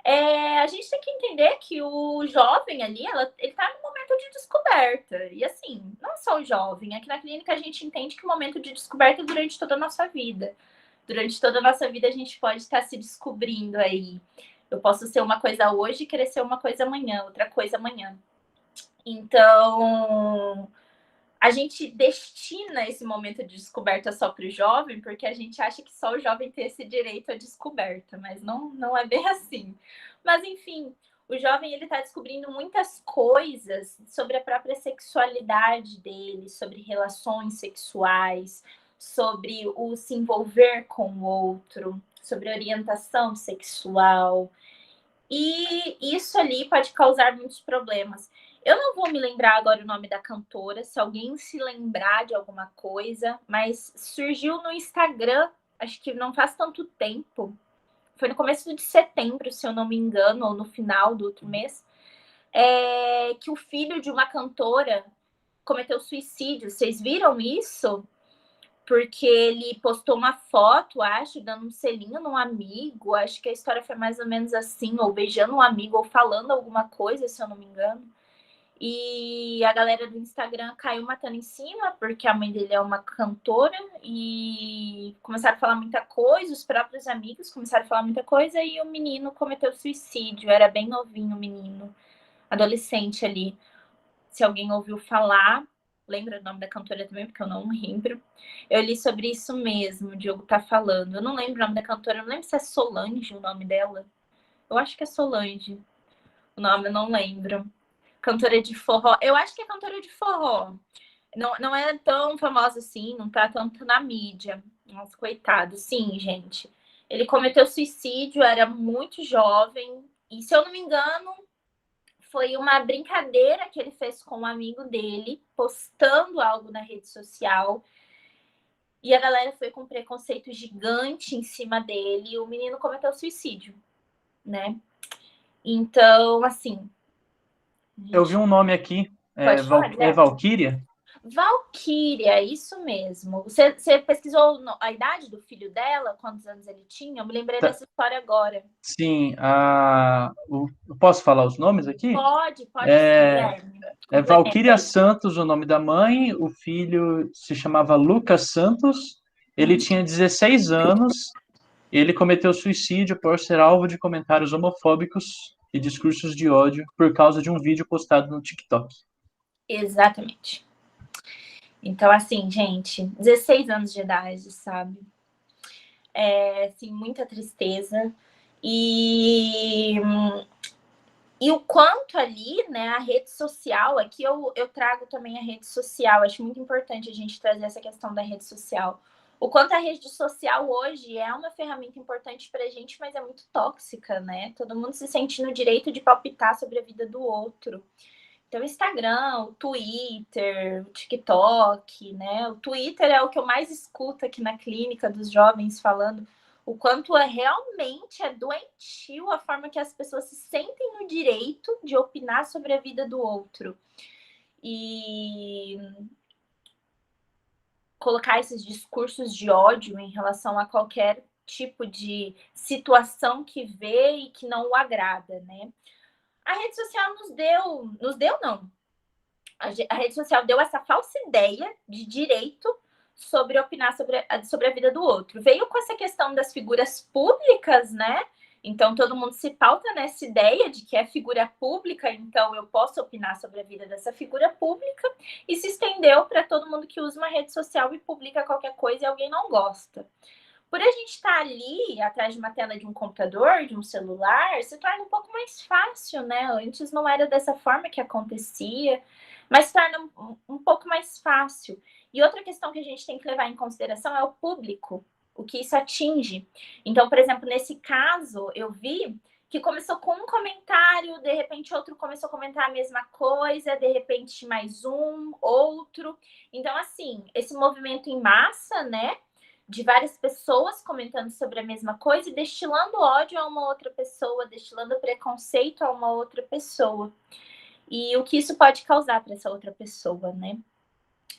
A gente tem que entender que o jovem ali, ele está no momento de descoberta. E assim, não só o jovem, aqui na clínica a gente entende que o momento de descoberta é durante toda a nossa vida. Durante toda a nossa vida a gente pode estar se descobrindo aí. Eu posso ser uma coisa hoje e querer ser uma coisa amanhã, outra coisa amanhã. Então, a gente destina esse momento de descoberta só para o jovem, porque a gente acha que só o jovem tem esse direito à descoberta, mas não é bem assim. Mas, enfim, o jovem ele está descobrindo muitas coisas sobre a própria sexualidade dele, sobre relações sexuais, sobre o se envolver com o outro, sobre orientação sexual. E isso ali pode causar muitos problemas. Eu não vou me lembrar agora o nome da cantora, se alguém se lembrar de alguma coisa, mas surgiu no Instagram, acho que não faz tanto tempo. Foi no começo de setembro, se eu não me engano, ou no final do outro mês, que o filho de uma cantora cometeu suicídio. Vocês viram isso? Porque ele postou uma foto, acho, dando um selinho num amigo. Acho que a história foi mais ou menos assim, ou beijando um amigo, ou falando alguma coisa, se eu não me engano. E a galera do Instagram caiu matando em cima, porque a mãe dele é uma cantora, e começaram a falar muita coisa, os próprios amigos começaram a falar muita coisa, e o menino cometeu suicídio. Era bem novinho o menino, adolescente ali. Se alguém ouviu falar, lembra o nome da cantora também, porque eu não lembro. Eu li sobre isso mesmo, o Diogo tá falando. Eu não lembro o nome da cantora, eu não lembro se é Solange o nome dela. Eu acho que é Solange. O nome eu não lembro. Cantora de forró. Eu acho que é cantora de forró. Não é tão famosa assim, não tá tanto na mídia. Nossa, coitado. Sim, gente. Ele cometeu suicídio, era muito jovem. E se eu não me engano, foi uma brincadeira que ele fez com um amigo dele, postando algo na rede social. E a galera foi com um preconceito gigante em cima dele. E o menino cometeu suicídio, né? Então, assim. Eu vi um nome aqui Pode falar, Guilherme. Valquíria? Valquíria, isso mesmo. Você pesquisou a idade do filho dela? Quantos anos ele tinha? Eu me lembrei dessa história agora. Sim, eu posso falar os nomes aqui? Pode sim, Guilherme. É Valquíria Santos, o nome da mãe. O filho se chamava Lucas Santos. Ele tinha 16 anos. Ele cometeu suicídio por ser alvo de comentários homofóbicos e discursos de ódio por causa de um vídeo postado no TikTok. Exatamente. Então, assim, gente, 16 anos de idade, sabe? Assim, muita tristeza. E o quanto ali, né, a rede social, aqui eu trago também a rede social, acho muito importante a gente trazer essa questão da rede social. O quanto a rede social hoje é uma ferramenta importante para a gente, mas é muito tóxica, né? Todo mundo se sente no direito de palpitar sobre a vida do outro. Então, o Instagram, o Twitter, o TikTok, né? O Twitter é o que eu mais escuto aqui na clínica dos jovens falando o quanto realmente é doentio a forma que as pessoas se sentem no direito de opinar sobre a vida do outro. E colocar esses discursos de ódio em relação a qualquer tipo de situação que vê e que não o agrada, né? A rede social nos deu não. A rede social deu essa falsa ideia de direito sobre opinar sobre a vida do outro. Veio com essa questão das figuras públicas, né? Então, todo mundo se pauta nessa ideia de que é figura pública, então eu posso opinar sobre a vida dessa figura pública, e se estendeu para todo mundo que usa uma rede social e publica qualquer coisa e alguém não gosta. Por a gente estar ali, atrás de uma tela de um computador, de um celular, se torna um pouco mais fácil, né? Antes não era dessa forma que acontecia, mas se torna um pouco mais fácil. E outra questão que a gente tem que levar em consideração é o público, o que isso atinge. Então, por exemplo, nesse caso, eu vi que começou com um comentário, de repente outro começou a comentar a mesma coisa, de repente mais um, outro. Então, assim, esse movimento em massa, né? De várias pessoas comentando sobre a mesma coisa e destilando ódio a uma outra pessoa, destilando preconceito a uma outra pessoa. E o que isso pode causar para essa outra pessoa, né?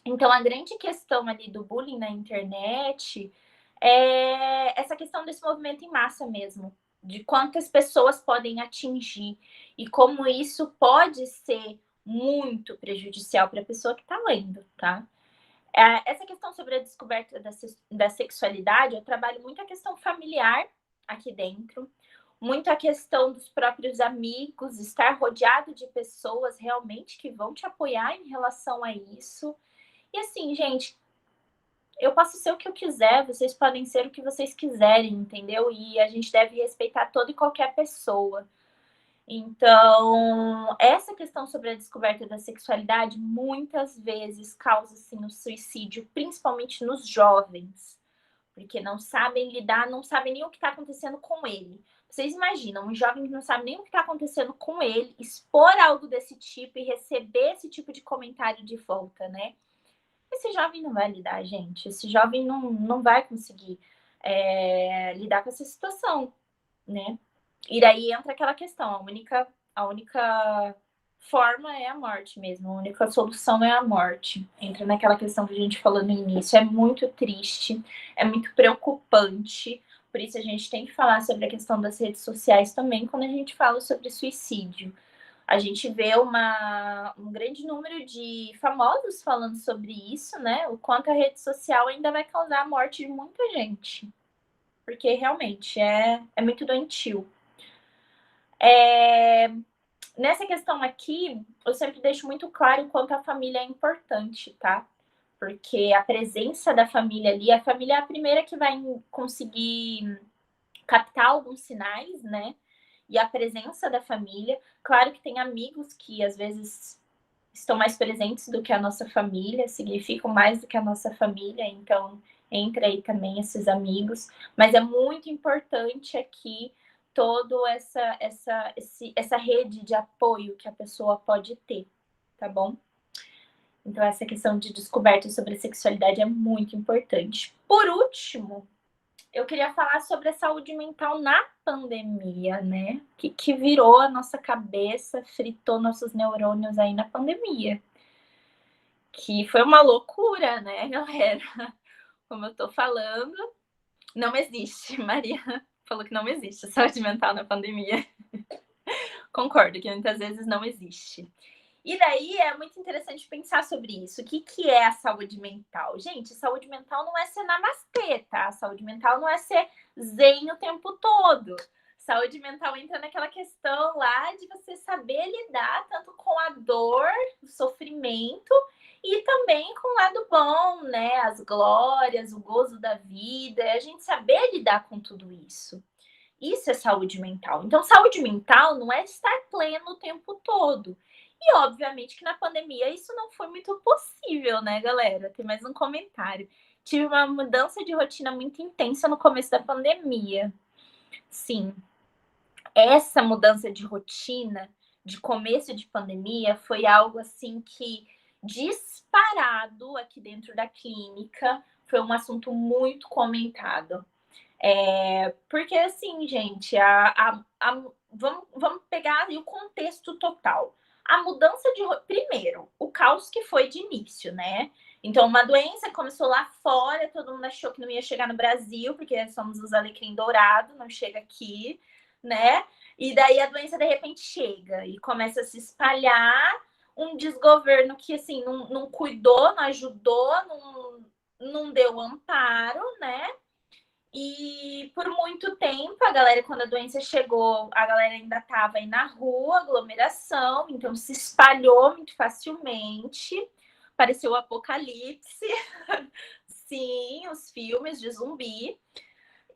Então, a grande questão ali do bullying na internet é essa questão desse movimento em massa mesmo, de quantas pessoas podem atingir e como isso pode ser muito prejudicial para a pessoa que está lendo, tá? Essa questão sobre a descoberta da sexualidade, eu trabalho muito a questão familiar aqui dentro, muito a questão dos próprios amigos, estar rodeado de pessoas realmente que vão te apoiar em relação a isso. E assim, gente, eu posso ser o que eu quiser, vocês podem ser o que vocês quiserem, entendeu? E a gente deve respeitar toda e qualquer pessoa. Então, essa questão sobre a descoberta da sexualidade muitas vezes causa sim o suicídio, principalmente nos jovens, porque não sabem lidar, não sabem nem o que está acontecendo com ele. Vocês imaginam, um jovem que não sabe nem o que está acontecendo com ele, expor algo desse tipo e receber esse tipo de comentário de volta, né? Esse jovem não vai lidar, gente. Esse jovem não vai conseguir lidar com essa situação, né? E daí entra aquela questão, a única forma é a morte mesmo, a única solução é a morte. Entra naquela questão que a gente falou no início, é muito triste, é muito preocupante, por isso a gente tem que falar sobre a questão das redes sociais também quando a gente fala sobre suicídio. A gente vê um grande número de famosos falando sobre isso, né? O quanto a rede social ainda vai causar a morte de muita gente. Porque realmente é muito doentio. Nessa questão aqui, eu sempre deixo muito claro o quanto a família é importante, tá? Porque a presença da família ali, a família é a primeira que vai conseguir captar alguns sinais, né? E a presença da família. Claro que tem amigos que às vezes estão mais presentes do que a nossa família, significam mais do que a nossa família, então entra aí também esses amigos. Mas é muito importante aqui toda essa rede de apoio que a pessoa pode ter, tá bom? Então, essa questão de descoberta sobre a sexualidade é muito importante. Por último, eu queria falar sobre a saúde mental na pandemia, né? Que virou a nossa cabeça, fritou nossos neurônios aí na pandemia. Que foi uma loucura, né, galera? Como eu tô falando, não existe. Maria falou que não existe saúde mental na pandemia. Concordo que muitas vezes não existe. E daí é muito interessante pensar sobre isso. O que é a saúde mental? Gente, saúde mental não é ser namastê, tá? Saúde mental não é ser zen o tempo todo. Saúde mental entra naquela questão lá de você saber lidar tanto com a dor, o sofrimento e também com o lado bom, né? As glórias, o gozo da vida, é a gente saber lidar com tudo isso. Isso é saúde mental. Então, saúde mental não é estar pleno o tempo todo. E, obviamente, que na pandemia isso não foi muito possível, né, galera? Tem mais um comentário. Tive uma mudança de rotina muito intensa no começo da pandemia. Sim, essa mudança de rotina, de começo de pandemia, foi algo assim que disparado aqui dentro da clínica. Foi um assunto muito comentado. Porque assim, gente, vamos pegar o contexto total. A mudança de primeiro, o caos que foi de início, né? Então, uma doença começou lá fora, todo mundo achou que não ia chegar no Brasil, porque somos os alecrim dourado, não chega aqui, né? E daí a doença de repente chega e começa a se espalhar, um desgoverno que assim não cuidou, não ajudou, não deu amparo, né? E por muito tempo, a galera, quando a doença chegou, a galera ainda estava aí na rua, aglomeração, então se espalhou muito facilmente. Pareceu o apocalipse. Sim, os filmes de zumbi.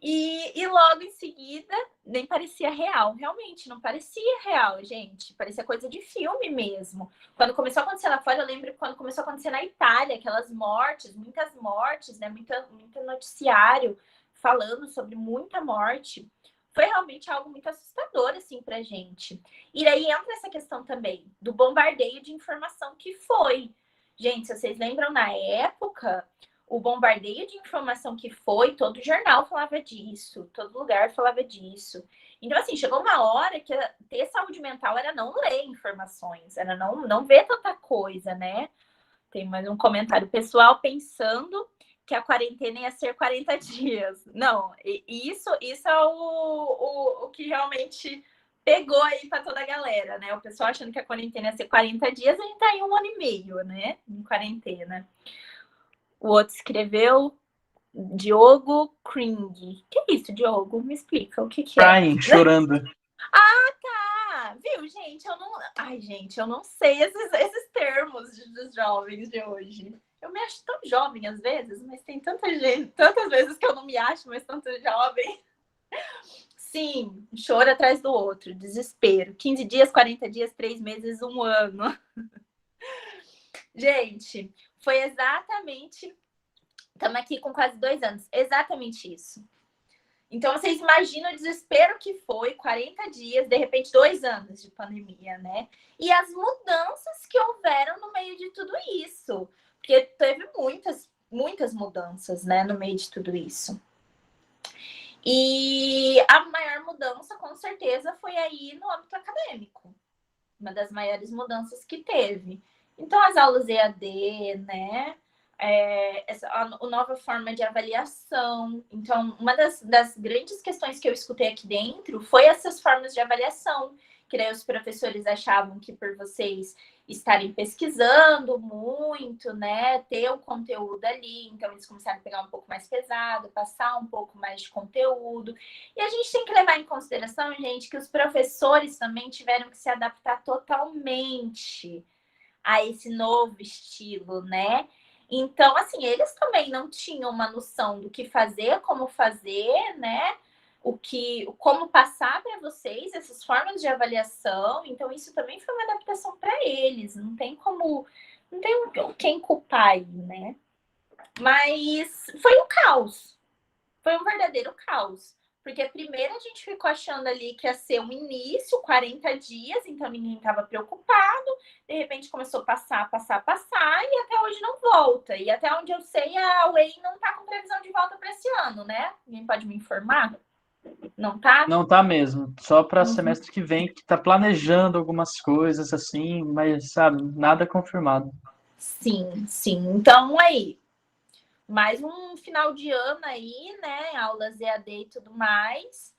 E logo em seguida, nem parecia real. Realmente, não parecia real, gente. Parecia coisa de filme mesmo. Quando começou a acontecer lá fora, eu lembro quando começou a acontecer na Itália, aquelas mortes, muitas mortes, né? Muito noticiário falando sobre muita morte. Foi realmente algo muito assustador, assim, pra gente. E aí entra essa questão também do bombardeio de informação que foi. Gente, se vocês lembram, na época, o bombardeio de informação que foi, todo jornal falava disso, todo lugar falava disso. Então, assim, chegou uma hora que ter saúde mental era não ler informações, era não ver tanta coisa, né? Tem mais um comentário pessoal pensando que a quarentena ia ser 40 dias. Não, isso é o que realmente pegou aí para toda a galera, né? O pessoal achando que a quarentena ia ser 40 dias, a gente tá em 1 ano e meio, né? Em quarentena. O outro escreveu Diogo Kring. Que é isso, Diogo? Me explica o que é. Crying, chorando. Tá! Viu, gente? Eu não. Ai, gente, eu não sei esses termos dos jovens de hoje. Eu me acho tão jovem às vezes, mas tem tanta gente, tantas vezes que eu não me acho, mas tanto jovem. Sim, um choro atrás do outro, desespero. 15 dias, 40 dias, 3 meses, 1 ano. Gente, foi exatamente. Estamos aqui com quase 2 anos. Exatamente isso. Então, vocês imaginam o desespero que foi 40 dias, de repente 2 anos de pandemia, né? E as mudanças que houveram no meio de tudo isso. Porque teve muitas mudanças, né, no meio de tudo isso. E a maior mudança, com certeza, foi aí no âmbito acadêmico. Uma das maiores mudanças que teve. Então, as aulas EAD, né? A nova forma de avaliação. Então, uma das grandes questões que eu escutei aqui dentro foi essas formas de avaliação, que daí os professores achavam que por vocês estarem pesquisando muito, né, ter o conteúdo ali, então eles começaram a pegar um pouco mais pesado, passar um pouco mais de conteúdo. E a gente tem que levar em consideração, gente, que os professores também tiveram que se adaptar totalmente a esse novo estilo, né? Então, assim, eles também não tinham uma noção do que fazer, como fazer, né? Como passar para vocês essas formas de avaliação. Então, isso também foi uma adaptação para eles. Não tem quem culpar aí, né? Mas foi um caos. Foi um verdadeiro caos. Porque primeiro a gente ficou achando ali que ia ser um início, 40 dias, então ninguém estava preocupado. De repente começou a passar, e até hoje não volta. E até onde eu sei, a UEI não está com previsão de volta para esse ano, né? Alguém pode me informar? Não tá? Não tá mesmo. Só para Uhum. semestre que vem, que tá planejando algumas coisas assim, mas, sabe, nada confirmado. Sim, sim. Então, aí, mais um final de ano aí, né? Aulas EAD e tudo mais.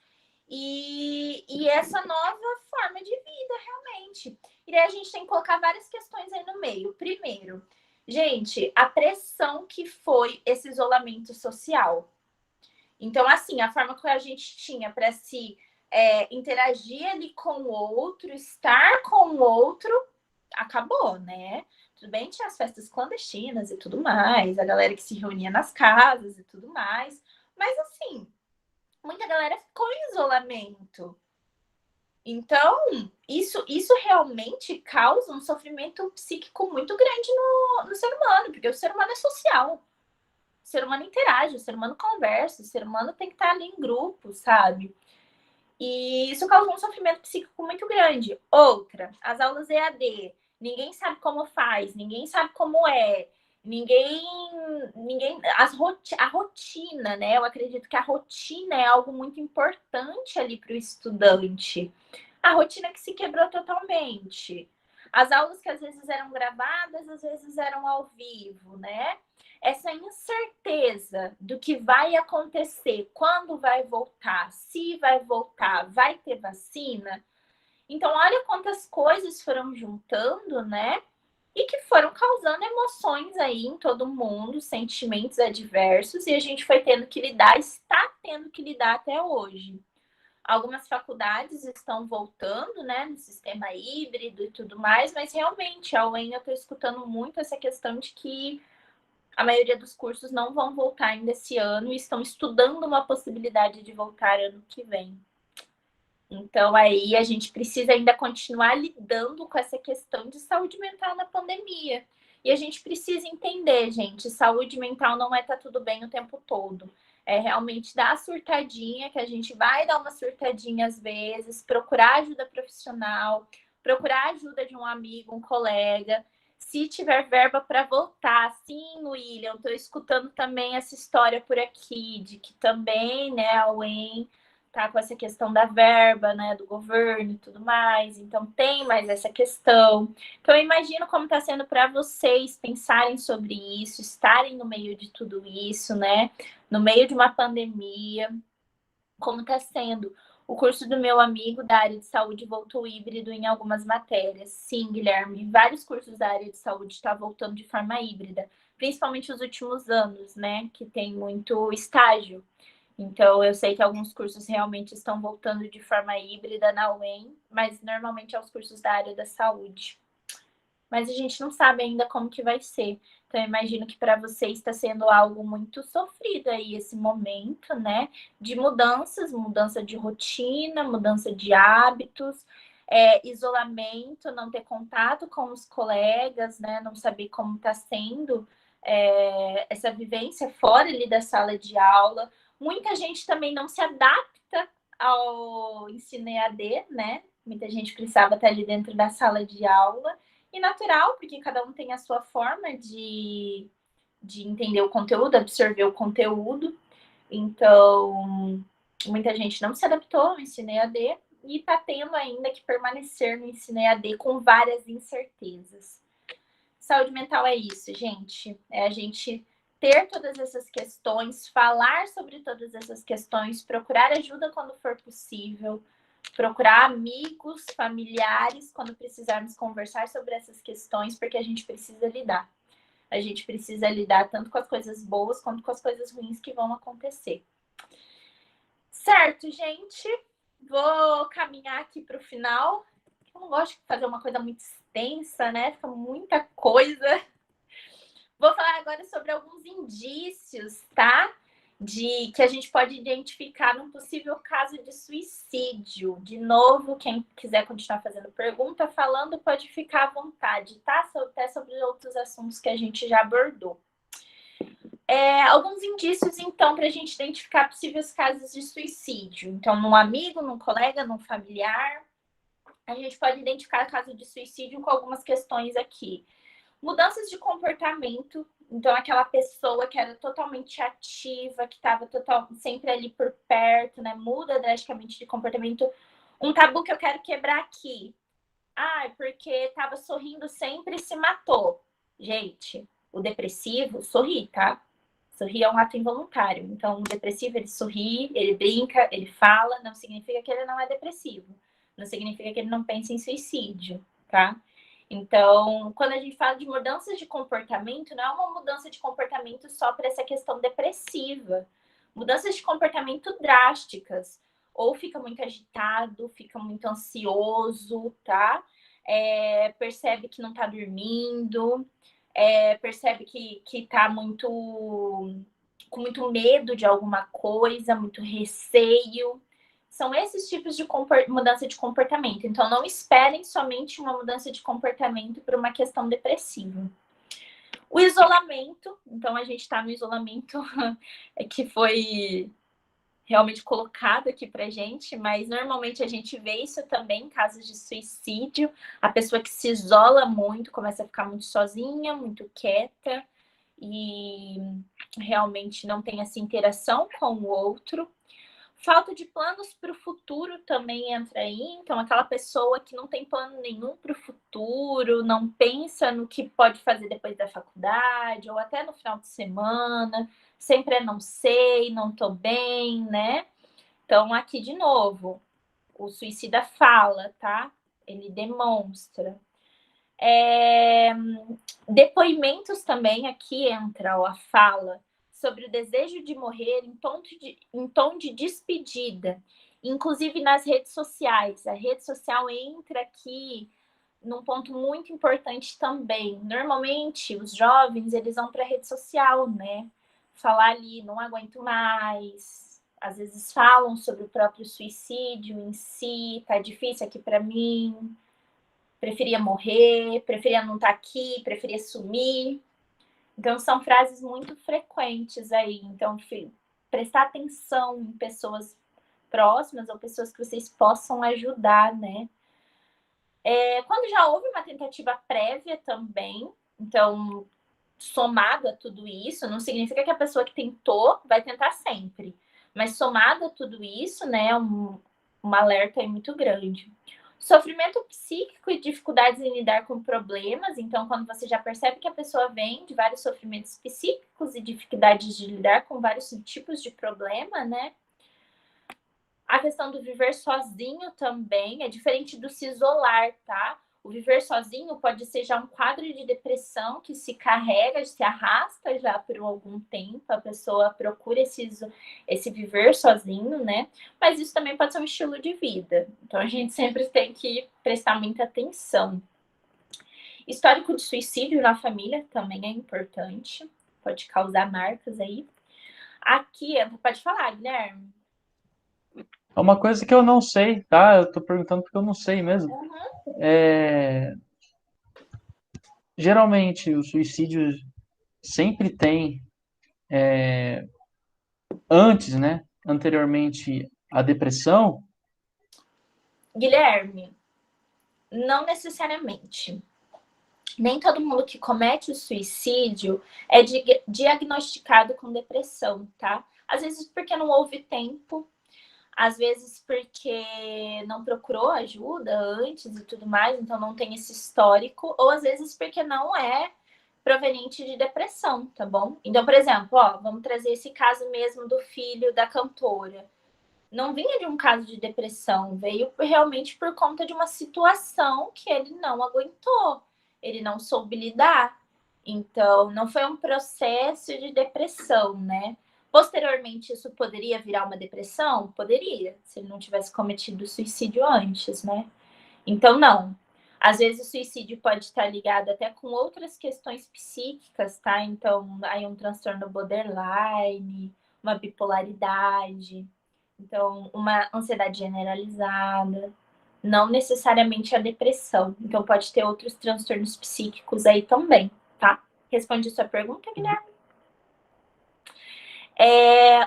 E essa nova forma de vida, realmente. E aí a gente tem que colocar várias questões aí no meio. Primeiro, gente, a pressão que foi esse isolamento social. Então, assim, a forma que a gente tinha para se interagir ali com o outro, estar com o outro, acabou, né? Tudo bem, tinha as festas clandestinas e tudo mais, a galera que se reunia nas casas e tudo mais. Mas, assim, muita galera ficou em isolamento. Então, isso realmente causa um sofrimento psíquico muito grande no ser humano, porque o ser humano é social. O ser humano interage, o ser humano conversa, o ser humano tem que estar ali em grupo, sabe? E isso causou um sofrimento psíquico muito grande. Outra, as aulas EAD. Ninguém sabe como faz, ninguém sabe como é. Ninguém a rotina, né? Eu acredito que a rotina é algo muito importante ali para o estudante. A rotina que se quebrou totalmente. As aulas que às vezes eram gravadas, às vezes eram ao vivo, né? Essa incerteza do que vai acontecer, quando vai voltar, se vai voltar, vai ter vacina. Então, olha quantas coisas foram juntando, né? E que foram causando emoções aí em todo mundo, sentimentos adversos, e a gente foi tendo que lidar, está tendo que lidar até hoje. Algumas faculdades estão voltando, né, no sistema híbrido e tudo mais, mas realmente a UEM eu estou escutando muito essa questão de que a maioria dos cursos não vão voltar ainda esse ano e estão estudando uma possibilidade de voltar ano que vem. Então, aí a gente precisa ainda continuar lidando com essa questão de saúde mental na pandemia. E a gente precisa entender, gente, saúde mental não é tá tudo bem o tempo todo. É realmente dar a surtadinha, que a gente vai dar uma surtadinha às vezes, procurar ajuda profissional, procurar ajuda de um amigo, um colega. Se tiver verba para voltar, sim, William, estou escutando também essa história por aqui, de que também, né, a UEM tá com essa questão da verba, né, do governo e tudo mais, então tem mais essa questão. Então eu imagino como está sendo para vocês pensarem sobre isso, estarem no meio de tudo isso, né, no meio de uma pandemia, como está sendo. O curso do meu amigo da área de saúde voltou híbrido em algumas matérias. Sim, Guilherme, vários cursos da área de saúde estão voltando de forma híbrida, principalmente os últimos anos, né, que tem muito estágio. Então, eu sei que alguns cursos realmente estão voltando de forma híbrida na UEM, mas normalmente é os cursos da área da saúde. Mas a gente não sabe ainda como que vai ser. Então, eu imagino que para vocês está sendo algo muito sofrido aí esse momento, né? De mudanças, mudança de rotina, mudança de hábitos, isolamento, não ter contato com os colegas, né? Não saber como está sendo essa vivência fora ali da sala de aula. Muita gente também não se adapta ao ensino EAD, né? Muita gente precisava estar ali dentro da sala de aula. E natural, porque cada um tem a sua forma de entender o conteúdo, absorver o conteúdo. Então, muita gente não se adaptou ao ensino EAD e está tendo ainda que permanecer no ensino EAD com várias incertezas. Saúde mental é isso, gente. É a gente ter todas essas questões, falar sobre todas essas questões, procurar ajuda quando for possível, procurar amigos, familiares, quando precisarmos conversar sobre essas questões, porque a gente precisa lidar. A gente precisa lidar tanto com as coisas boas quanto com as coisas ruins que vão acontecer. Certo, gente? Vou caminhar aqui para o final. Eu não gosto de fazer uma coisa muito extensa, né? Fica muita coisa. Vou falar agora sobre alguns indícios, tá? De que a gente pode identificar num possível caso de suicídio. De novo, quem quiser continuar fazendo pergunta, falando, pode ficar à vontade, tá? Até sobre outros assuntos que a gente já abordou. Alguns indícios, então, para a gente identificar possíveis casos de suicídio. Então, num amigo, num colega, num familiar, a gente pode identificar caso de suicídio com algumas questões aqui. Mudanças de comportamento, então aquela pessoa que era totalmente ativa, que estava sempre ali por perto, né? Muda drasticamente de comportamento. Um tabu que eu quero quebrar aqui. Porque estava sorrindo sempre e se matou. Gente, o depressivo sorri, tá? Sorrir é um ato involuntário. Então, o depressivo, ele sorri, ele brinca, ele fala, não significa que ele não é depressivo. Não significa que ele não pensa em suicídio, tá? Então, quando a gente fala de mudanças de comportamento, não é uma mudança de comportamento só para essa questão depressiva. Mudanças de comportamento drásticas. Ou fica muito agitado, fica muito ansioso, tá? Percebe que não tá dormindo, percebe que tá com muito medo de alguma coisa, muito receio. São esses tipos de mudança de comportamento. Então, não esperem somente uma mudança de comportamento por uma questão depressiva. O isolamento. Então, a gente está no isolamento que foi realmente colocado aqui pra gente, mas normalmente a gente vê isso também em casos de suicídio. A pessoa que se isola muito, começa a ficar muito sozinha, muito quieta e realmente não tem essa interação com o outro. Falta de planos para o futuro também entra aí. Então, aquela pessoa que não tem plano nenhum para o futuro, não pensa no que pode fazer depois da faculdade, ou até no final de semana, sempre não sei, não tô bem, né? Então, aqui de novo, o suicida fala, tá? Ele demonstra. Depoimentos também, aqui entra a fala sobre o desejo de morrer em tom de despedida, inclusive nas redes sociais. A rede social entra aqui num ponto muito importante também. Normalmente, os jovens, eles vão para a rede social, né? Falar ali, não aguento mais. Às vezes falam sobre o próprio suicídio em si, tá difícil aqui para mim. Preferia morrer, preferia não estar aqui, preferia sumir. Então, são frases muito frequentes aí. Então, prestar atenção em pessoas próximas ou pessoas que vocês possam ajudar, né? Quando já houve uma tentativa prévia também, então, somado a tudo isso, não significa que a pessoa que tentou vai tentar sempre. Mas somado a tudo isso, né, um alerta aí muito grande. Sofrimento psíquico e dificuldades em lidar com problemas. Então, quando você já percebe que a pessoa vem de vários sofrimentos psíquicos e dificuldades de lidar com vários tipos de problema, né? A questão do viver sozinho também é diferente do se isolar, tá? O viver sozinho pode ser já um quadro de depressão que se carrega, se arrasta já por algum tempo, a pessoa procura esse viver sozinho, né? Mas isso também pode ser um estilo de vida. Então, a gente sempre tem que prestar muita atenção. Histórico de suicídio na família também é importante, pode causar marcas aí. Aqui, pode falar, Guilherme. É uma coisa que eu não sei, tá? Eu tô perguntando porque eu não sei mesmo. Geralmente, o suicídio sempre tem antes, né? Anteriormente, a depressão. Guilherme, não necessariamente. Nem todo mundo que comete o suicídio é diagnosticado com depressão, tá? Às vezes porque não houve tempo, às vezes porque não procurou ajuda antes e tudo mais, então não tem esse histórico, ou às vezes porque não é proveniente de depressão, tá bom? Então, por exemplo, vamos trazer esse caso mesmo do filho da cantora. Não vinha de um caso de depressão, veio realmente por conta de uma situação que ele não aguentou, ele não soube lidar. Então, não foi um processo de depressão, né? Posteriormente, isso poderia virar uma depressão? Poderia, se ele não tivesse cometido suicídio antes, né? Então, não. Às vezes, o suicídio pode estar ligado até com outras questões psíquicas, tá? Então, aí um transtorno borderline, uma bipolaridade, então, uma ansiedade generalizada, não necessariamente a depressão. Então, pode ter outros transtornos psíquicos aí também, tá? Responde sua pergunta, Guilherme?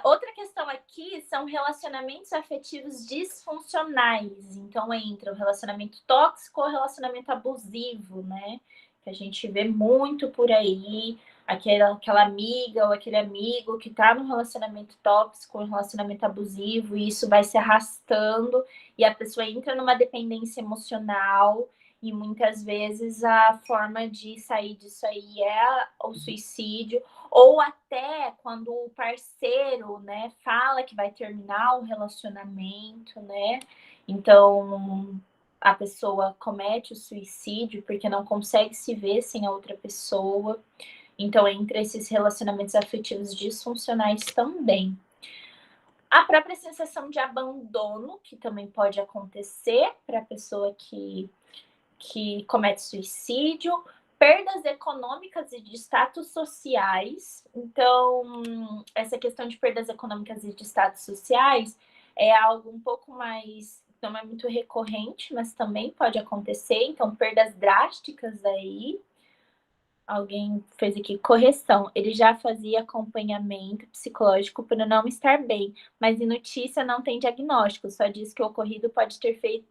Outra questão aqui são relacionamentos afetivos disfuncionais. Então, entra o relacionamento tóxico ou relacionamento abusivo, né? Que a gente vê muito por aí. Aquela amiga ou aquele amigo que tá no relacionamento tóxico, um relacionamento abusivo, e isso vai se arrastando e a pessoa entra numa dependência emocional. E muitas vezes a forma de sair disso aí é o suicídio, ou até quando o parceiro, né, fala que vai terminar o relacionamento, né? Então a pessoa comete o suicídio porque não consegue se ver sem a outra pessoa. Então, entre esses relacionamentos afetivos disfuncionais também. A própria sensação de abandono, que também pode acontecer para a pessoa que comete suicídio, perdas econômicas e de status sociais. Então, essa questão de perdas econômicas e de status sociais é algo um pouco mais, não é muito recorrente, mas também pode acontecer. Então, perdas drásticas aí. Alguém fez aqui correção. Ele já fazia acompanhamento psicológico por não estar bem, mas em notícia não tem diagnóstico, só diz que o ocorrido pode ter feito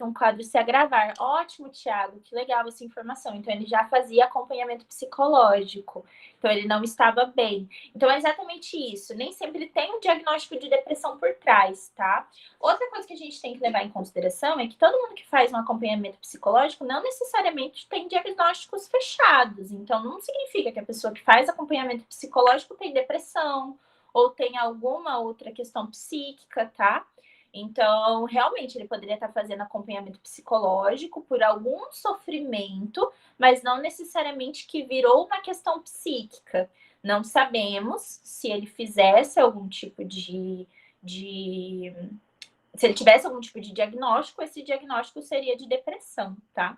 um quadro se agravar. Ótimo, Thiago, que legal essa informação. Então, ele já fazia acompanhamento psicológico, então ele não estava bem. Então, é exatamente isso. Nem sempre tem um diagnóstico de depressão por trás, tá? Outra coisa que a gente tem que levar em consideração é que todo mundo que faz um acompanhamento psicológico não necessariamente tem diagnósticos fechados. Então, não significa que a pessoa que faz acompanhamento psicológico tem depressão ou tem alguma outra questão psíquica, tá? Então, realmente, ele poderia estar fazendo acompanhamento psicológico por algum sofrimento, mas não necessariamente que virou uma questão psíquica. Não sabemos se ele fizesse algum tipo se ele tivesse algum tipo de diagnóstico, esse diagnóstico seria de depressão, tá?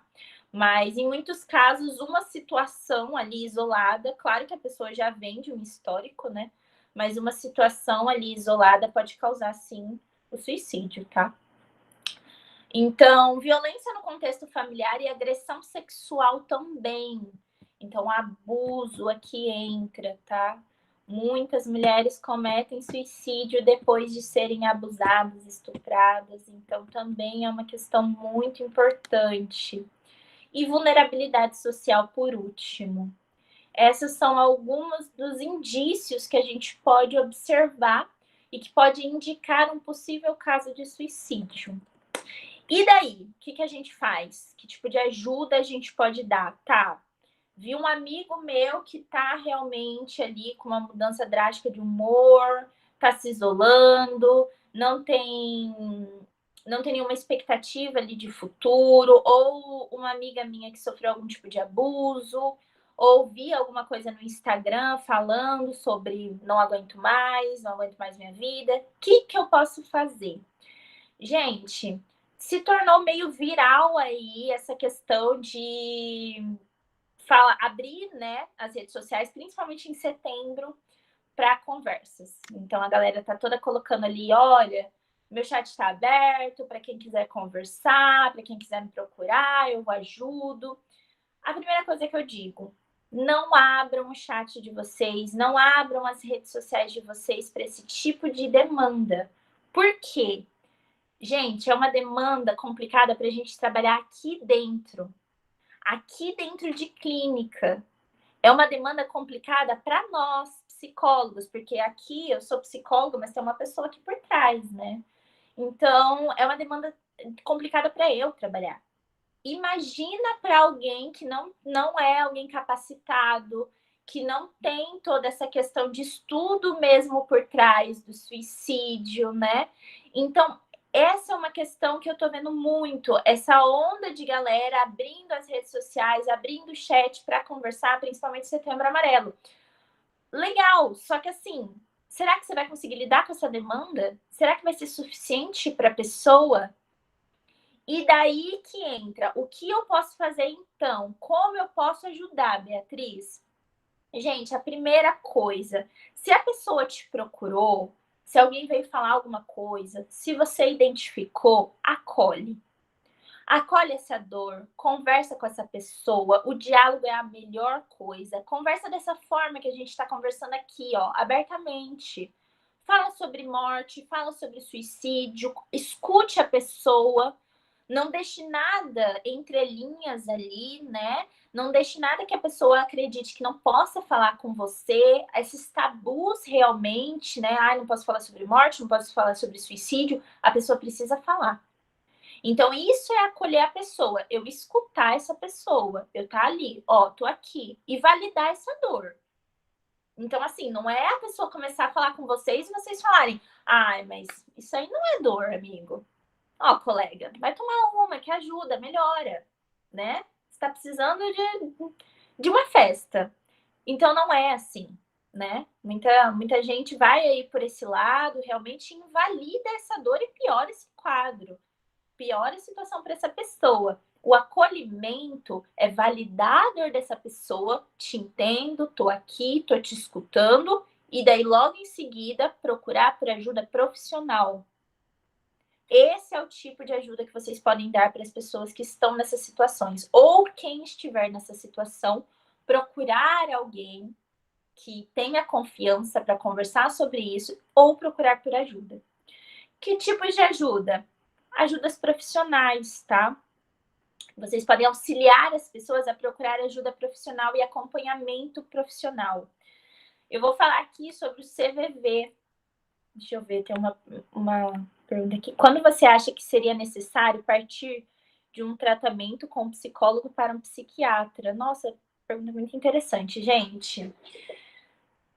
Mas em muitos casos, uma situação ali isolada, claro que a pessoa já vem de um histórico, né? Mas uma situação ali isolada pode causar, sim, o suicídio, tá? Então, violência no contexto familiar e agressão sexual também. Então, abuso aqui entra, tá? Muitas mulheres cometem suicídio depois de serem abusadas, estupradas. Então, também é uma questão muito importante. E vulnerabilidade social, por último. Essas são alguns dos indícios que a gente pode observar e que pode indicar um possível caso de suicídio. E daí, o que a gente faz? Que tipo de ajuda a gente pode dar? Tá, vi um amigo meu que tá realmente ali com uma mudança drástica de humor, tá se isolando, não tem nenhuma expectativa ali de futuro, ou uma amiga minha que sofreu algum tipo de abuso, ou vi alguma coisa no Instagram falando sobre não aguento mais minha vida. O que eu posso fazer? Gente, se tornou meio viral aí essa questão de abrir, né, as redes sociais, principalmente em setembro, para conversas. Então a galera tá toda colocando ali, olha, meu chat está aberto para quem quiser conversar, para quem quiser me procurar, eu ajudo. A primeira coisa que eu digo, não abram o chat de vocês, não abram as redes sociais de vocês para esse tipo de demanda. Por quê? Gente, é uma demanda complicada para a gente trabalhar aqui dentro de clínica. É uma demanda complicada para nós, psicólogos, porque aqui eu sou psicóloga, mas tem uma pessoa aqui por trás, né? Então, é uma demanda complicada para eu trabalhar. Imagina para alguém que não é alguém capacitado, que não tem toda essa questão de estudo mesmo por trás do suicídio, né? Então, essa é uma questão que eu tô vendo muito, essa onda de galera abrindo as redes sociais, abrindo o chat para conversar, principalmente Setembro Amarelo. Legal, só que assim, será que você vai conseguir lidar com essa demanda? Será que vai ser suficiente para a pessoa? E daí que entra, o que eu posso fazer então? Como eu posso ajudar, Beatriz? Gente, a primeira coisa, se a pessoa te procurou, se alguém veio falar alguma coisa, se você identificou, acolhe. Acolhe essa dor, conversa com essa pessoa, o diálogo é a melhor coisa. Conversa dessa forma que a gente está conversando aqui, ó, abertamente. Fala sobre morte, fala sobre suicídio, escute a pessoa, não deixe nada entre linhas ali, né? Não deixe nada que a pessoa acredite que não possa falar com você. Esses tabus realmente, né? Não posso falar sobre morte, não posso falar sobre suicídio. A pessoa precisa falar. Então, isso é acolher a pessoa, eu escutar essa pessoa, eu tá ali, ó, tô aqui, e validar essa dor. Então, assim, não é a pessoa começar a falar com vocês e vocês falarem, mas isso aí não é dor, amigo. Ó, colega, vai tomar uma que ajuda, melhora, né? Você tá precisando de uma festa. Então, não é assim, né? Muita gente vai aí por esse lado, realmente invalida essa dor e piora esse quadro. Piora a situação para essa pessoa. O acolhimento é validar a dor dessa pessoa, te entendo, tô aqui, tô te escutando, e daí logo em seguida procurar por ajuda profissional. Esse é o tipo de ajuda que vocês podem dar para as pessoas que estão nessas situações. Ou quem estiver nessa situação, procurar alguém que tenha confiança para conversar sobre isso, ou procurar por ajuda. Que tipos de ajuda? Ajudas profissionais, tá? Vocês podem auxiliar as pessoas a procurar ajuda profissional e acompanhamento profissional. Eu vou falar aqui sobre o CVV. Deixa eu ver, tem uma pergunta aqui. Quando você acha que seria necessário partir de um tratamento com um psicólogo para um psiquiatra? Nossa, pergunta muito interessante, gente.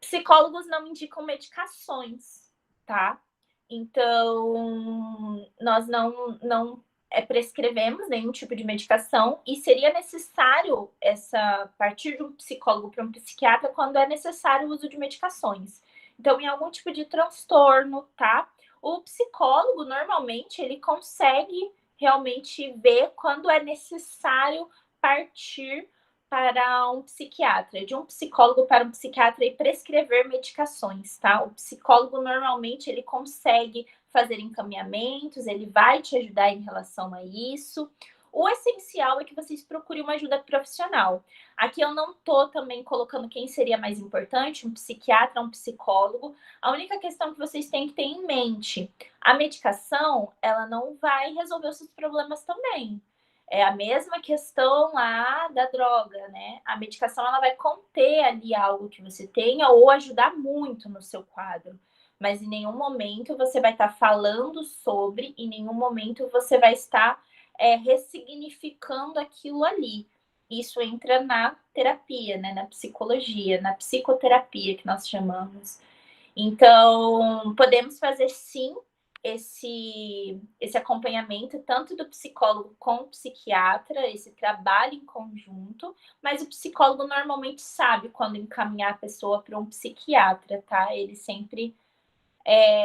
Psicólogos não indicam medicações, tá? Então, nós não prescrevemos nenhum tipo de medicação e seria necessário partir de um psicólogo para um psiquiatra quando é necessário o uso de medicações. Então, em algum tipo de transtorno, tá? O psicólogo, normalmente, ele consegue realmente ver quando é necessário partir para um psiquiatra, de um psicólogo para um psiquiatra e prescrever medicações, tá? O psicólogo, normalmente, ele consegue fazer encaminhamentos, ele vai te ajudar em relação a isso. O essencial é que vocês procurem uma ajuda profissional. Aqui eu não tô também colocando quem seria mais importante, um psiquiatra ou um psicólogo. A única questão que vocês têm que ter em mente, a medicação, ela não vai resolver os seus problemas também. É a mesma questão lá da droga, né? A medicação, ela vai conter ali algo que você tenha ou ajudar muito no seu quadro. Mas em nenhum momento você vai estar falando sobre, em nenhum momento você vai estar ressignificando aquilo ali. Isso entra na terapia, né? Na psicologia, na psicoterapia que nós chamamos. Então, podemos fazer sim esse acompanhamento, tanto do psicólogo com o psiquiatra, esse trabalho em conjunto, mas o psicólogo normalmente sabe quando encaminhar a pessoa para um psiquiatra, tá? Ele sempre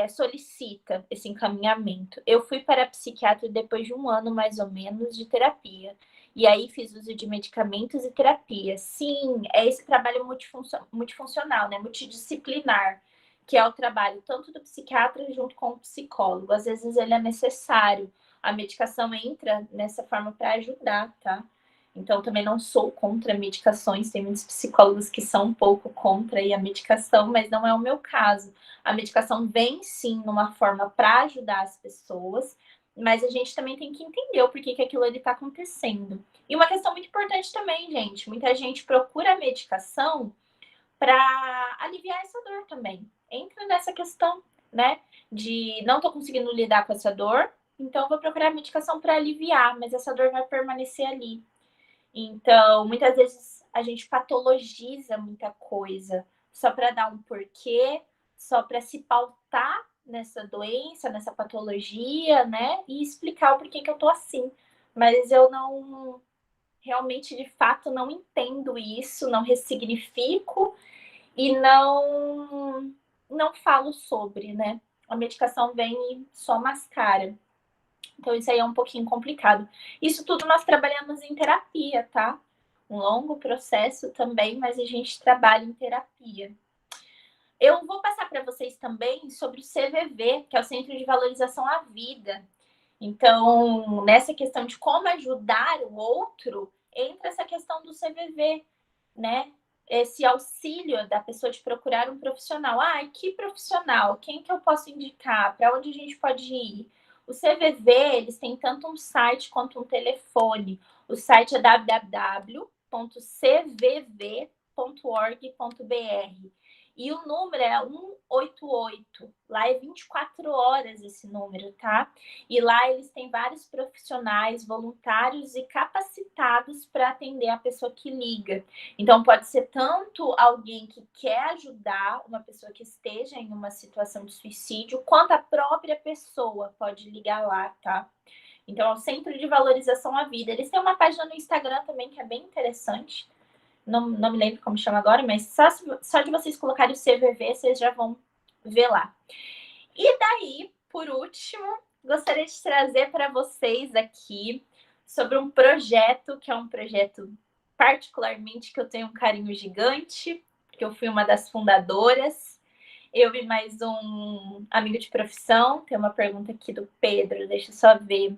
solicita esse encaminhamento. Eu fui para a psiquiatra depois de 1 ano, mais ou menos, de terapia. E aí fiz uso de medicamentos e terapia. Sim, é esse trabalho multifuncional, né? Multidisciplinar, que é o trabalho tanto do psiquiatra junto com o psicólogo. Às vezes ele é necessário. A medicação entra nessa forma para ajudar, tá? Então, também não sou contra medicações. Tem muitos psicólogos que são um pouco contra a medicação, mas não é o meu caso. A medicação vem, sim, numa forma para ajudar as pessoas, mas a gente também tem que entender o porquê que aquilo ali está acontecendo. E uma questão muito importante também, gente. Muita gente procura a medicação para aliviar essa dor também. Entra nessa questão, né? De não estou conseguindo lidar com essa dor, então vou procurar a medicação para aliviar, mas essa dor vai permanecer ali. Então, muitas vezes a gente patologiza muita coisa só para dar um porquê, só para se pautar nessa doença, nessa patologia, né? E explicar o porquê que eu tô assim. Mas eu não, realmente, de fato, não entendo isso, não ressignifico e não falo sobre, né? A medicação vem e só mascara. Então, isso aí é um pouquinho complicado. Isso tudo nós trabalhamos em terapia, tá? Um longo processo também, mas a gente trabalha em terapia. Eu vou passar para vocês também sobre o CVV, que é o Centro de Valorização à Vida. Então, nessa questão de como ajudar o outro, entra essa questão do CVV, né? Esse auxílio da pessoa de procurar um profissional. Ah, que profissional? Quem que eu posso indicar? Para onde a gente pode ir? O CVV, eles têm tanto um site quanto um telefone. O site é www.cvv.org.br. E o número é 188. Lá é 24 horas esse número, tá? E lá eles têm vários profissionais, voluntários e capacitados para atender a pessoa que liga. Então, pode ser tanto alguém que quer ajudar uma pessoa que esteja em uma situação de suicídio, quanto a própria pessoa pode ligar lá, tá? Então, é o Centro de Valorização à Vida. Eles têm uma página no Instagram também que é bem interessante. Não me lembro como chama agora, mas só de vocês colocarem o CVV, vocês já vão ver lá. E daí, por último, gostaria de trazer para vocês aqui sobre um projeto, que é um projeto particularmente que eu tenho um carinho gigante, porque eu fui uma das fundadoras. Eu e mais um amigo de profissão. Tem uma pergunta aqui do Pedro, deixa eu só ver.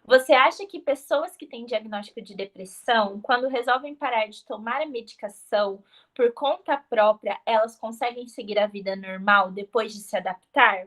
Você acha que pessoas que têm diagnóstico de depressão, quando resolvem parar de tomar a medicação por conta própria, elas conseguem seguir a vida normal depois de se adaptar?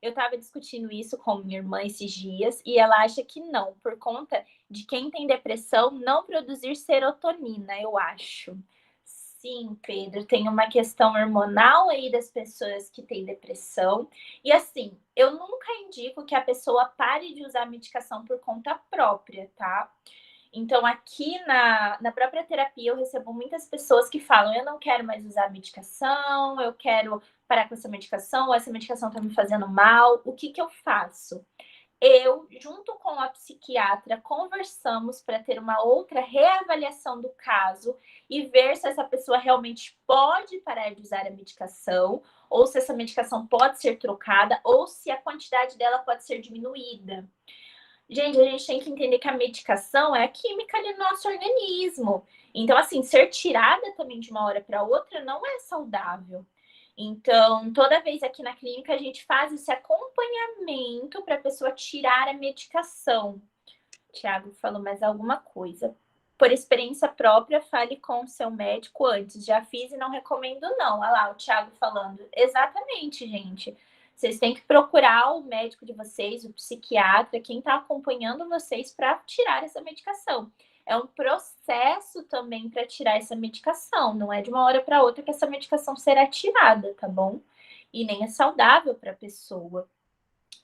Eu estava discutindo isso com minha irmã esses dias e ela acha que não, por conta de quem tem depressão não produzir serotonina, eu acho. Sim, Pedro, tem uma questão hormonal aí das pessoas que têm depressão. E assim, eu nunca indico que a pessoa pare de usar a medicação por conta própria, tá? Então, aqui na própria terapia, eu recebo muitas pessoas que falam: eu não quero mais usar a medicação, eu quero parar com essa medicação, ou essa medicação está me fazendo mal. O que eu faço? Eu, junto com a psiquiatra, conversamos para ter uma outra reavaliação do caso e ver se essa pessoa realmente pode parar de usar a medicação, ou se essa medicação pode ser trocada, ou se a quantidade dela pode ser diminuída. Gente, a gente tem que entender que a medicação é a química ali no nosso organismo. Então, assim, ser tirada também de uma hora para outra não é saudável. Então, toda vez aqui na clínica, a gente faz esse acompanhamento para a pessoa tirar a medicação. Tiago falou mais alguma coisa. Por experiência própria, fale com o seu médico antes. Já fiz e não recomendo, não. Olha lá, o Tiago falando. Exatamente, gente. Vocês têm que procurar o médico de vocês, o psiquiatra, quem está acompanhando vocês para tirar essa medicação. É um processo também para tirar essa medicação. Não é de uma hora para outra que essa medicação será tirada, tá bom? E nem é saudável para a pessoa.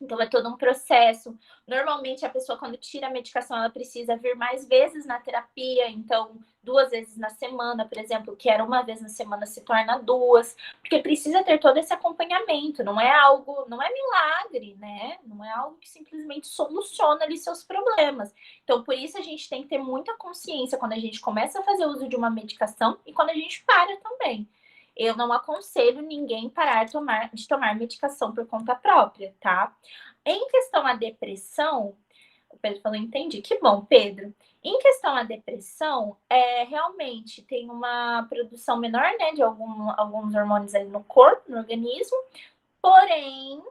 Então, é todo um processo. Normalmente, a pessoa, quando tira a medicação, ela precisa vir mais vezes na terapia. Então, 2 vezes na semana, por exemplo, que era 1 vez na semana, se torna 2. Porque precisa ter todo esse acompanhamento. Não é algo, não é milagre, né? Não é algo que simplesmente soluciona ali seus problemas. Então, por isso, a gente tem que ter muita consciência quando a gente começa a fazer uso de uma medicação e quando a gente para também. Eu não aconselho ninguém parar de tomar medicação por conta própria, tá? Em questão à depressão, o Pedro falou, entendi. Que bom, Pedro. Em questão à depressão, realmente tem uma produção menor, né, de alguns hormônios ali no corpo, no organismo, porém,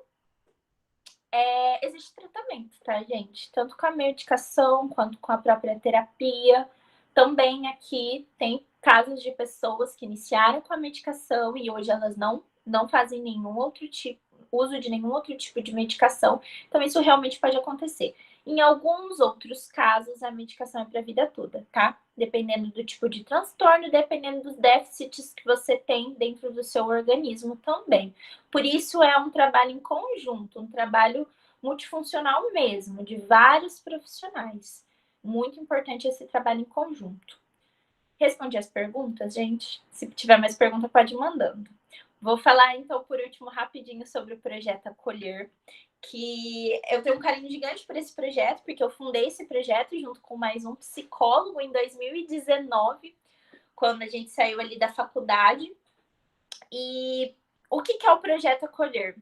existe tratamento, tá, gente? Tanto com a medicação quanto com a própria terapia. Também aqui tem casos de pessoas que iniciaram com a medicação e hoje elas não fazem uso de nenhum outro tipo de medicação. Então, isso realmente pode acontecer. Em alguns outros casos, a medicação é para a vida toda, tá? Dependendo do tipo de transtorno, dependendo dos déficits que você tem dentro do seu organismo também. Por isso, é um trabalho em conjunto, um trabalho multifuncional mesmo, de vários profissionais. Muito importante esse trabalho em conjunto. Respondi as perguntas, gente? Se tiver mais pergunta, pode ir mandando. Vou falar, então, por último, rapidinho sobre o projeto Acolher, que eu tenho um carinho gigante por esse projeto, porque eu fundei esse projeto junto com mais um psicólogo em 2019, quando a gente saiu ali da faculdade. E o que é o projeto Acolher?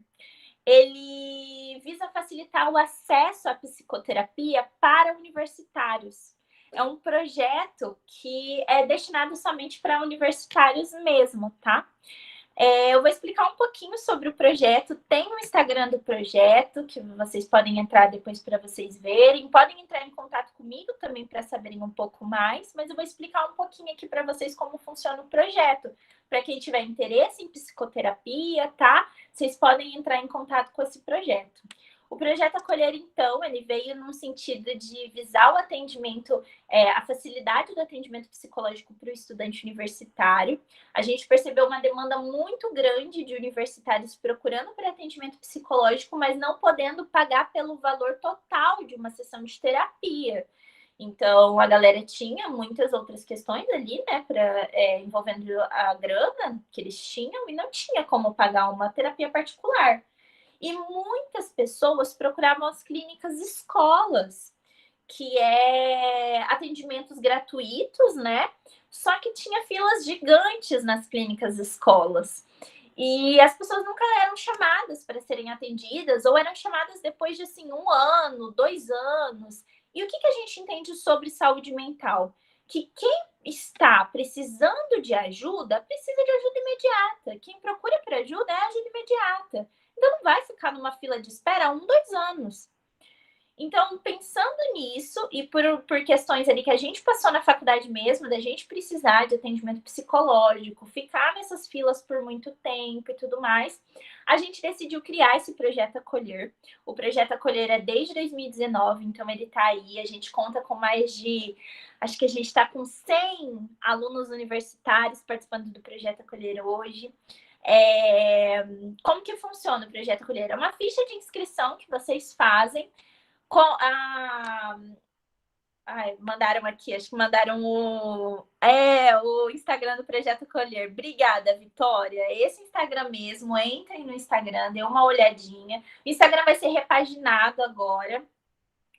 Ele visa facilitar o acesso à psicoterapia para universitários. É um projeto que é destinado somente para universitários mesmo, tá? Eu vou explicar um pouquinho sobre o projeto. Tem o Instagram do projeto, que vocês podem entrar depois para vocês verem. Podem entrar em contato comigo também para saberem um pouco mais, mas eu vou explicar um pouquinho aqui para vocês como funciona o projeto. Para quem tiver interesse em psicoterapia, tá? Vocês podem entrar em contato com esse projeto. O projeto Acolher, então, ele veio num sentido de visar o atendimento, a facilidade do atendimento psicológico para o estudante universitário. A gente percebeu uma demanda muito grande de universitários procurando por atendimento psicológico, mas não podendo pagar pelo valor total de uma sessão de terapia. Então, a galera tinha muitas outras questões ali, né, envolvendo a grana que eles tinham, e não tinha como pagar uma terapia particular. E muitas pessoas procuravam as clínicas escolas, que é atendimentos gratuitos, né? Só que tinha filas gigantes nas clínicas escolas. E as pessoas nunca eram chamadas para serem atendidas, ou eram chamadas depois de, assim, 1 ano, 2 anos. E o que a gente entende sobre saúde mental? Que quem está precisando de ajuda, precisa de ajuda imediata. Quem procura por ajuda é ajuda imediata. Então, não vai ficar numa fila de espera 1, 2 anos. Então, pensando nisso, e por questões ali que a gente passou na faculdade mesmo, da gente precisar de atendimento psicológico, ficar nessas filas por muito tempo e tudo mais, a gente decidiu criar esse projeto Acolher. O projeto Acolher é desde 2019, então ele está aí, a gente conta com mais de... Acho que a gente está com 100 alunos universitários participando do projeto Acolher hoje. Como que funciona o projeto Acolher? É uma ficha de inscrição que vocês fazem. Mandaram aqui, acho que mandaram o Instagram do Projeto Acolher. Obrigada, Vitória. Esse Instagram mesmo, entrem no Instagram, dê uma olhadinha. O Instagram vai ser repaginado agora,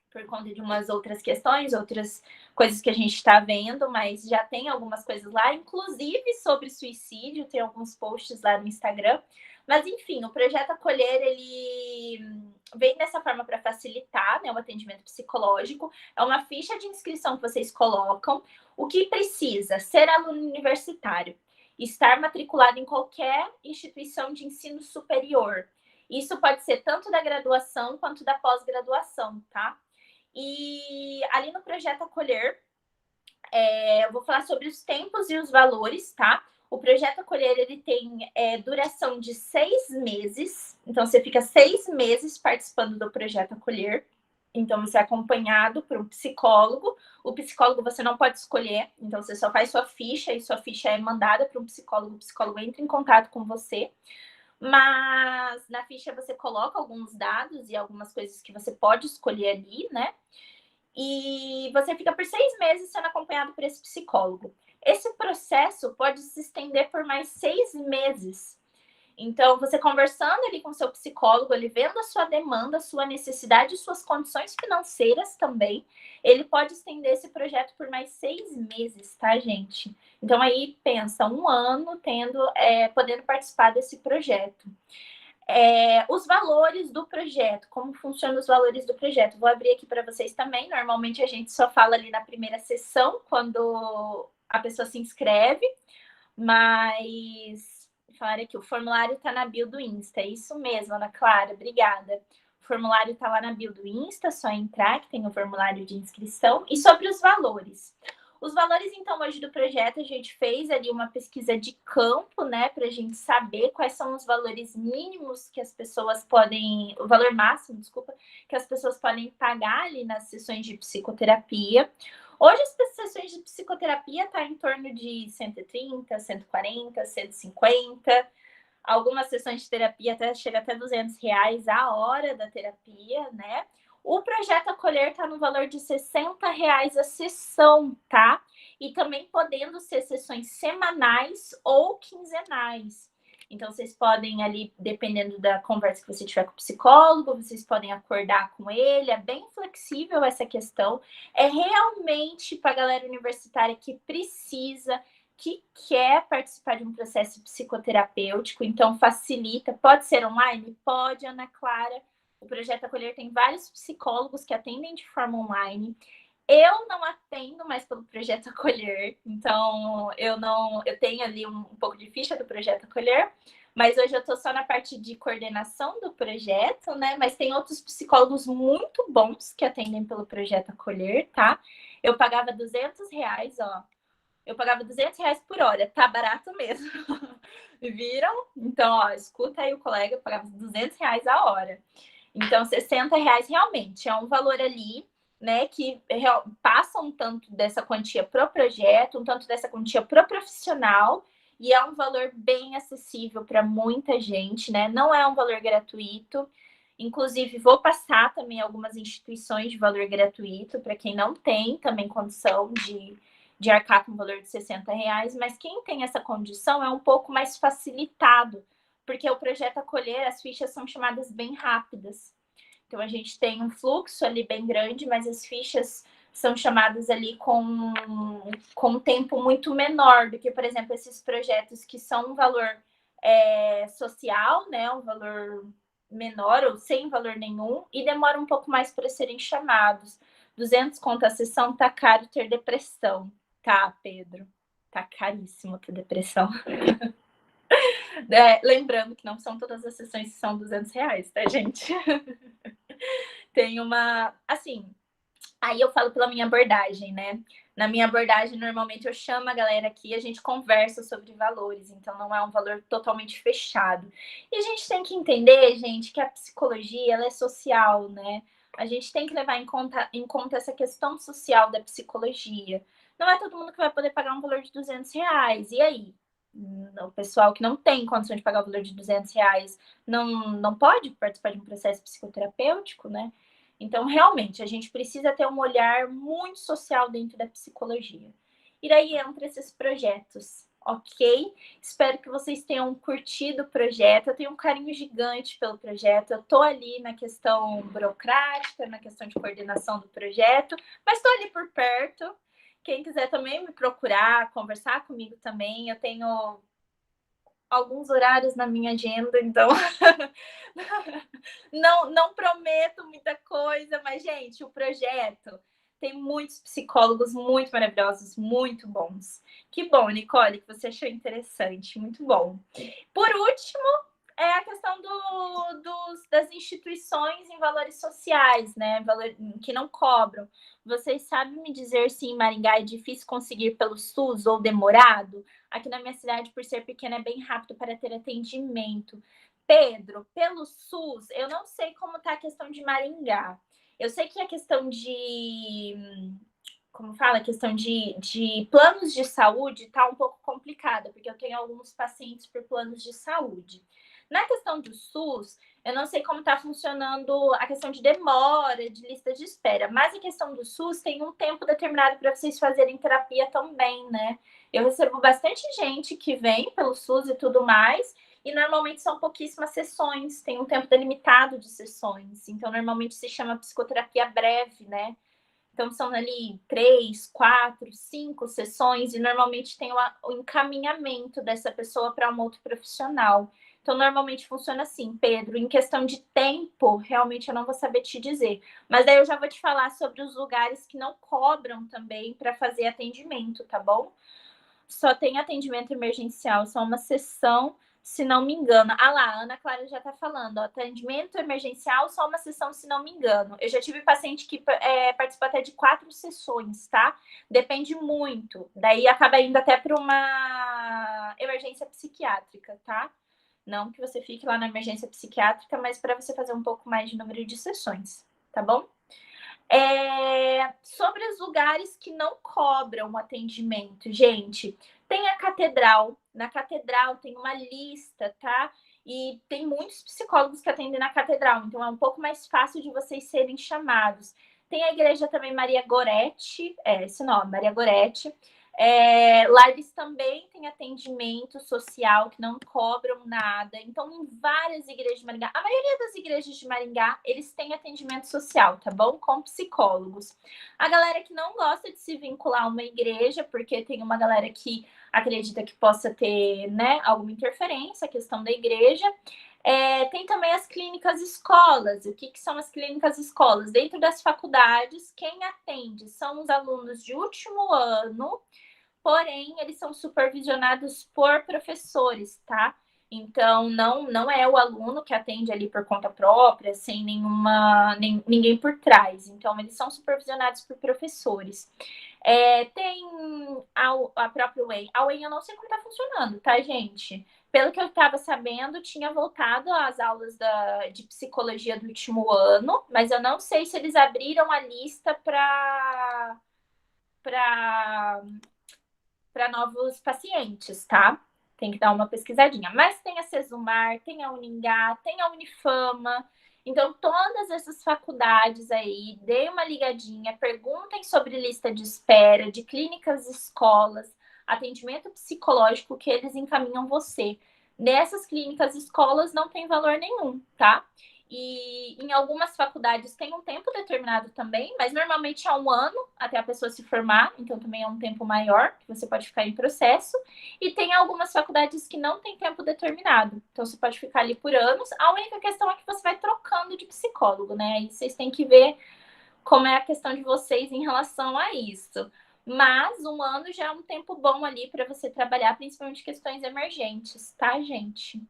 por conta de umas outras questões, outras coisas que a gente está vendo, mas já tem algumas coisas lá, inclusive sobre suicídio, tem alguns posts lá no Instagram. Mas, enfim, o Projeto Acolher, ele vem dessa forma para facilitar, né, o atendimento psicológico. É uma ficha de inscrição que vocês colocam. O que precisa? Ser aluno universitário, estar matriculado em qualquer instituição de ensino superior. Isso pode ser tanto da graduação quanto da pós-graduação, tá? E ali no Projeto Acolher, eu vou falar sobre os tempos e os valores, tá? O Projeto Acolher, ele tem duração de 6 meses. Então, você fica 6 meses participando do Projeto Acolher. Então, você é acompanhado por um psicólogo. O psicólogo você não pode escolher. Então, você só faz sua ficha e sua ficha é mandada para um psicólogo. O psicólogo entra em contato com você. Mas na ficha você coloca alguns dados e algumas coisas que você pode escolher ali, né? E você fica por 6 meses sendo acompanhado por esse psicólogo. Esse processo pode se estender por mais 6 meses. Então, você conversando ali com o seu psicólogo, ele vendo a sua demanda, a sua necessidade e suas condições financeiras também, ele pode estender esse projeto por mais 6 meses, tá, gente? Então, aí pensa, 1 ano podendo participar desse projeto. Os valores do projeto, como funcionam os valores do projeto. Vou abrir aqui para vocês também. Normalmente, a gente só fala ali na primeira sessão, quando a pessoa se inscreve, mas... Falaram aqui, o formulário está na bio do Insta. É isso mesmo, Ana Clara, obrigada. O formulário está lá na bio do Insta, só entrar que tem o formulário de inscrição. E sobre os valores. Os valores, então, hoje do projeto, a gente fez ali uma pesquisa de campo, né, para a gente saber quais são os valores mínimos que as pessoas podem... O valor máximo, desculpa, que as pessoas podem pagar ali nas sessões de psicoterapia. Hoje, as sessões de psicoterapia estão em torno de 130, 140, 150. Algumas sessões de terapia chega até R$200 a hora da terapia, né? O Projeto Acolher está no valor de R$60 a sessão, tá? E também podendo ser sessões semanais ou quinzenais. Então, vocês podem ali, dependendo da conversa que você tiver com o psicólogo, vocês podem acordar com ele. É bem flexível essa questão. É realmente para a galera universitária que precisa, que quer participar de um processo psicoterapêutico. Então, facilita. Pode ser online? Pode, Ana Clara. O Projeto Acolher tem vários psicólogos que atendem de forma online. Eu não atendo mais pelo Projeto Acolher, então eu tenho ali um pouco de ficha do Projeto Acolher, mas hoje eu estou só na parte de coordenação do projeto, né? Mas tem outros psicólogos muito bons que atendem pelo Projeto Acolher, tá? Eu pagava R$200, ó. Eu pagava R$200 por hora, tá barato mesmo. Viram? Então, ó, escuta aí o colega, eu pagava R$200 a hora. Então, R$60 realmente é um valor ali, né, que passa um tanto dessa quantia pro projeto, um tanto dessa quantia pro profissional, e é um valor bem acessível para muita gente, né? Não é um valor gratuito. Inclusive, vou passar também algumas instituições de valor gratuito para quem não tem também condição de arcar com o valor de R$60, mas quem tem essa condição é um pouco mais facilitado, porque o projeto Acolher, as fichas são chamadas bem rápidas. Então, a gente tem um fluxo ali bem grande, mas as fichas são chamadas ali com um tempo muito menor do que, por exemplo, esses projetos que são um valor social, né? Um valor menor ou sem valor nenhum, e demora um pouco mais para serem chamados. 200 conto a sessão, tá caro ter depressão. Tá, Pedro? Tá caríssimo ter depressão. Lembrando que não são todas as sessões que são R$200, tá, gente? Tem uma... Assim, aí eu falo pela minha abordagem, né? Na minha abordagem, normalmente eu chamo a galera aqui, a gente conversa sobre valores, então não é um valor totalmente fechado. E a gente tem que entender, gente, que a psicologia, ela é social, né? A gente tem que levar em conta essa questão social da psicologia. Não é todo mundo que vai poder pagar um valor de R$200. E aí? O pessoal que não tem condição de pagar o valor de R$200 não pode participar de um processo psicoterapêutico, né? Então, realmente, a gente precisa ter um olhar muito social dentro da psicologia. E daí entram esses projetos, ok? Espero que vocês tenham curtido o projeto. Eu tenho um carinho gigante pelo projeto. Eu estou ali na questão burocrática, na questão de coordenação do projeto, mas estou ali por perto. Quem quiser também me procurar, conversar comigo também, eu tenho alguns horários na minha agenda, então não prometo muita coisa, mas, gente, o projeto tem muitos psicólogos muito maravilhosos, muito bons. Que bom, Nicole, que você achou interessante, muito bom. Por último, é a questão das instituições em valores sociais, né? Que não cobram. Vocês sabem me dizer se em Maringá é difícil conseguir pelo SUS ou demorado? Aqui na minha cidade, por ser pequena, é bem rápido para ter atendimento. Pedro, pelo SUS, eu não sei como está a questão de Maringá. Eu sei que a questão como fala, a questão de planos de saúde está um pouco complicada, porque eu tenho alguns pacientes por planos de saúde. Na questão do SUS, eu não sei como está funcionando a questão de demora, de lista de espera, mas a questão do SUS tem um tempo determinado para vocês fazerem terapia também, né? Eu recebo bastante gente que vem pelo SUS e tudo mais, e normalmente são pouquíssimas sessões, tem um tempo delimitado de sessões, então normalmente se chama psicoterapia breve, né? Então, são ali 3, 4, 5 sessões e normalmente tem o encaminhamento dessa pessoa para um outro profissional. Então, normalmente funciona assim, Pedro. Em questão de tempo, realmente eu não vou saber te dizer. Mas daí eu já vou te falar sobre os lugares que não cobram também para fazer atendimento, tá bom? Só tem atendimento emergencial, só uma sessão, se não me engano. Ah lá, a Ana Clara já está falando, ó, atendimento emergencial, só uma sessão, se não me engano. Eu já tive paciente que participou até de 4 sessões, tá? Depende muito. Daí acaba indo até para uma emergência psiquiátrica, tá? Não que você fique lá na emergência psiquiátrica, mas para você fazer um pouco mais de número de sessões, tá bom? Sobre os lugares que não cobram atendimento, gente, tem a catedral. Na catedral tem uma lista, tá? E tem muitos psicólogos que atendem na catedral, então é um pouco mais fácil de vocês serem chamados. Tem a igreja também Maria Gorete, esse nome, Maria Gorete. Lá eles também têm atendimento social que não cobram nada. Então, em várias igrejas de Maringá, a maioria das igrejas de Maringá, eles têm atendimento social, tá bom? Com psicólogos. A galera que não gosta de se vincular a uma igreja, porque tem uma galera que acredita que possa ter, né, alguma interferência, a questão da igreja. Tem também as clínicas escolas. O que são as clínicas escolas? Dentro das faculdades, quem atende são os alunos de último ano, porém, eles são supervisionados por professores, tá? Então, não é o aluno que atende ali por conta própria, sem ninguém por trás. Então, eles são supervisionados por professores. Tem a própria UEM. A UEM eu não sei como está funcionando, tá, gente? Pelo que eu estava sabendo, tinha voltado às aulas de psicologia do último ano, mas eu não sei se eles abriram a lista para novos pacientes, tá? Tem que dar uma pesquisadinha. Mas tem a Sesumar, tem a Uningá, tem a Unifama. Então, todas essas faculdades aí, dê uma ligadinha, perguntem sobre lista de espera, de clínicas, escolas, atendimento psicológico que eles encaminham você. Nessas clínicas, escolas não tem valor nenhum, tá? E em algumas faculdades tem um tempo determinado também, mas normalmente é 1 ano até a pessoa se formar, então também é um tempo maior, que você pode ficar em processo. E tem algumas faculdades que não tem tempo determinado, então você pode ficar ali por anos. A única questão é que você vai trocando de psicólogo, né? Aí vocês têm que ver como é a questão de vocês em relação a isso. Mas 1 ano já é um tempo bom ali para você trabalhar, principalmente questões emergentes, tá, gente?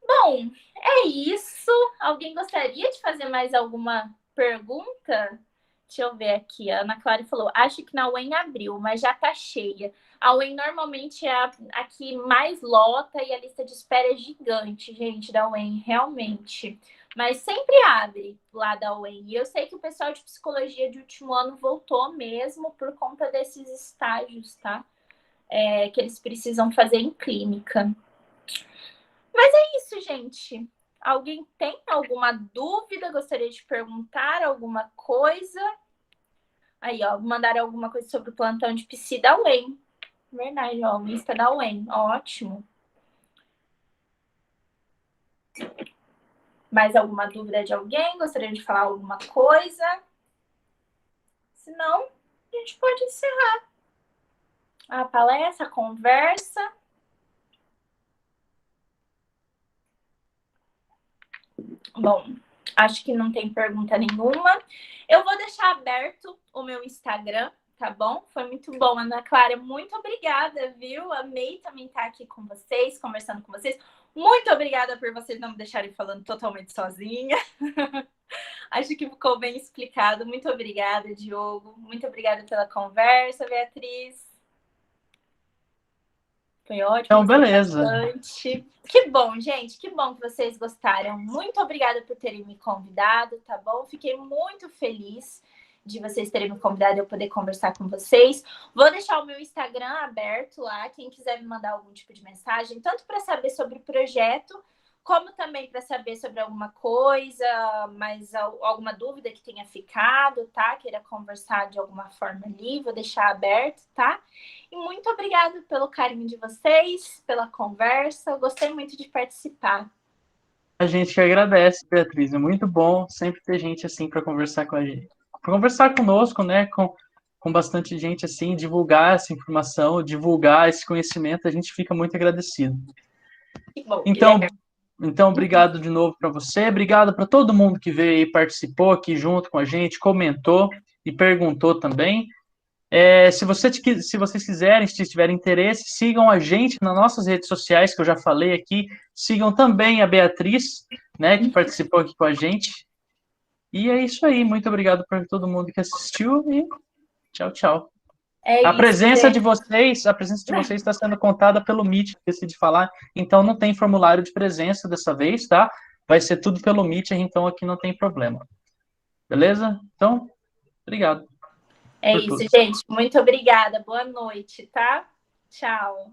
Bom, é isso. Alguém gostaria de fazer mais alguma pergunta? Deixa eu ver aqui. A Ana Clara falou: acho que na UEM abriu, mas já tá cheia. A UEM normalmente é a que mais lota e a lista de espera é gigante, gente, da UEM, realmente. Mas sempre abre lá da UEM. E eu sei que o pessoal de psicologia de último ano voltou mesmo por conta desses estágios, tá? Que eles precisam fazer em clínica. Mas é isso, gente. Alguém tem alguma dúvida? Gostaria de perguntar alguma coisa? Aí, ó, mandaram alguma coisa sobre o plantão de psi da UEM. Verdade, ó, o Insta da UEM. Ótimo. Mais alguma dúvida de alguém? Gostaria de falar alguma coisa? Se não, a gente pode encerrar a palestra, a conversa. Bom, acho que não tem pergunta nenhuma. Eu vou deixar aberto o meu Instagram, tá bom? Foi muito bom, Ana Clara. Muito obrigada, viu? Amei também estar aqui com vocês, conversando com vocês. Muito obrigada por vocês não me deixarem falando totalmente sozinha. Acho que ficou bem explicado. Muito obrigada, Diogo. Muito obrigada pela conversa, Beatriz. Foi ótimo. Então, beleza. Bastante. Que bom, gente. Que bom que vocês gostaram. Muito obrigada por terem me convidado, tá bom? Fiquei muito feliz de vocês terem me convidado e eu poder conversar com vocês. Vou deixar o meu Instagram aberto lá, quem quiser me mandar algum tipo de mensagem, tanto para saber sobre o projeto, como também para saber sobre alguma coisa, mais alguma dúvida que tenha ficado, tá? Queira conversar de alguma forma ali, vou deixar aberto, tá? E muito obrigada pelo carinho de vocês, pela conversa. Eu gostei muito de participar. A gente que agradece, Beatriz. É muito bom sempre ter gente assim para conversar com a gente. Para conversar conosco, né? Com bastante gente assim, divulgar essa informação, divulgar esse conhecimento, a gente fica muito agradecido. Que bom, então, obrigado de novo para você, obrigado para todo mundo que veio e participou aqui junto com a gente, comentou e perguntou também. Se vocês quiserem, se tiverem interesse, sigam a gente nas nossas redes sociais, que eu já falei aqui. Sigam também a Beatriz, né, que participou aqui com a gente. E é isso aí. Muito obrigado por todo mundo que assistiu e tchau, tchau. A presença de vocês está sendo contada pelo Meet, decidi falar. Então não tem formulário de presença dessa vez, tá? Vai ser tudo pelo Meet, então aqui não tem problema. Beleza? Então, obrigado. É isso, gente. Muito obrigada. Boa noite, tá? Tchau.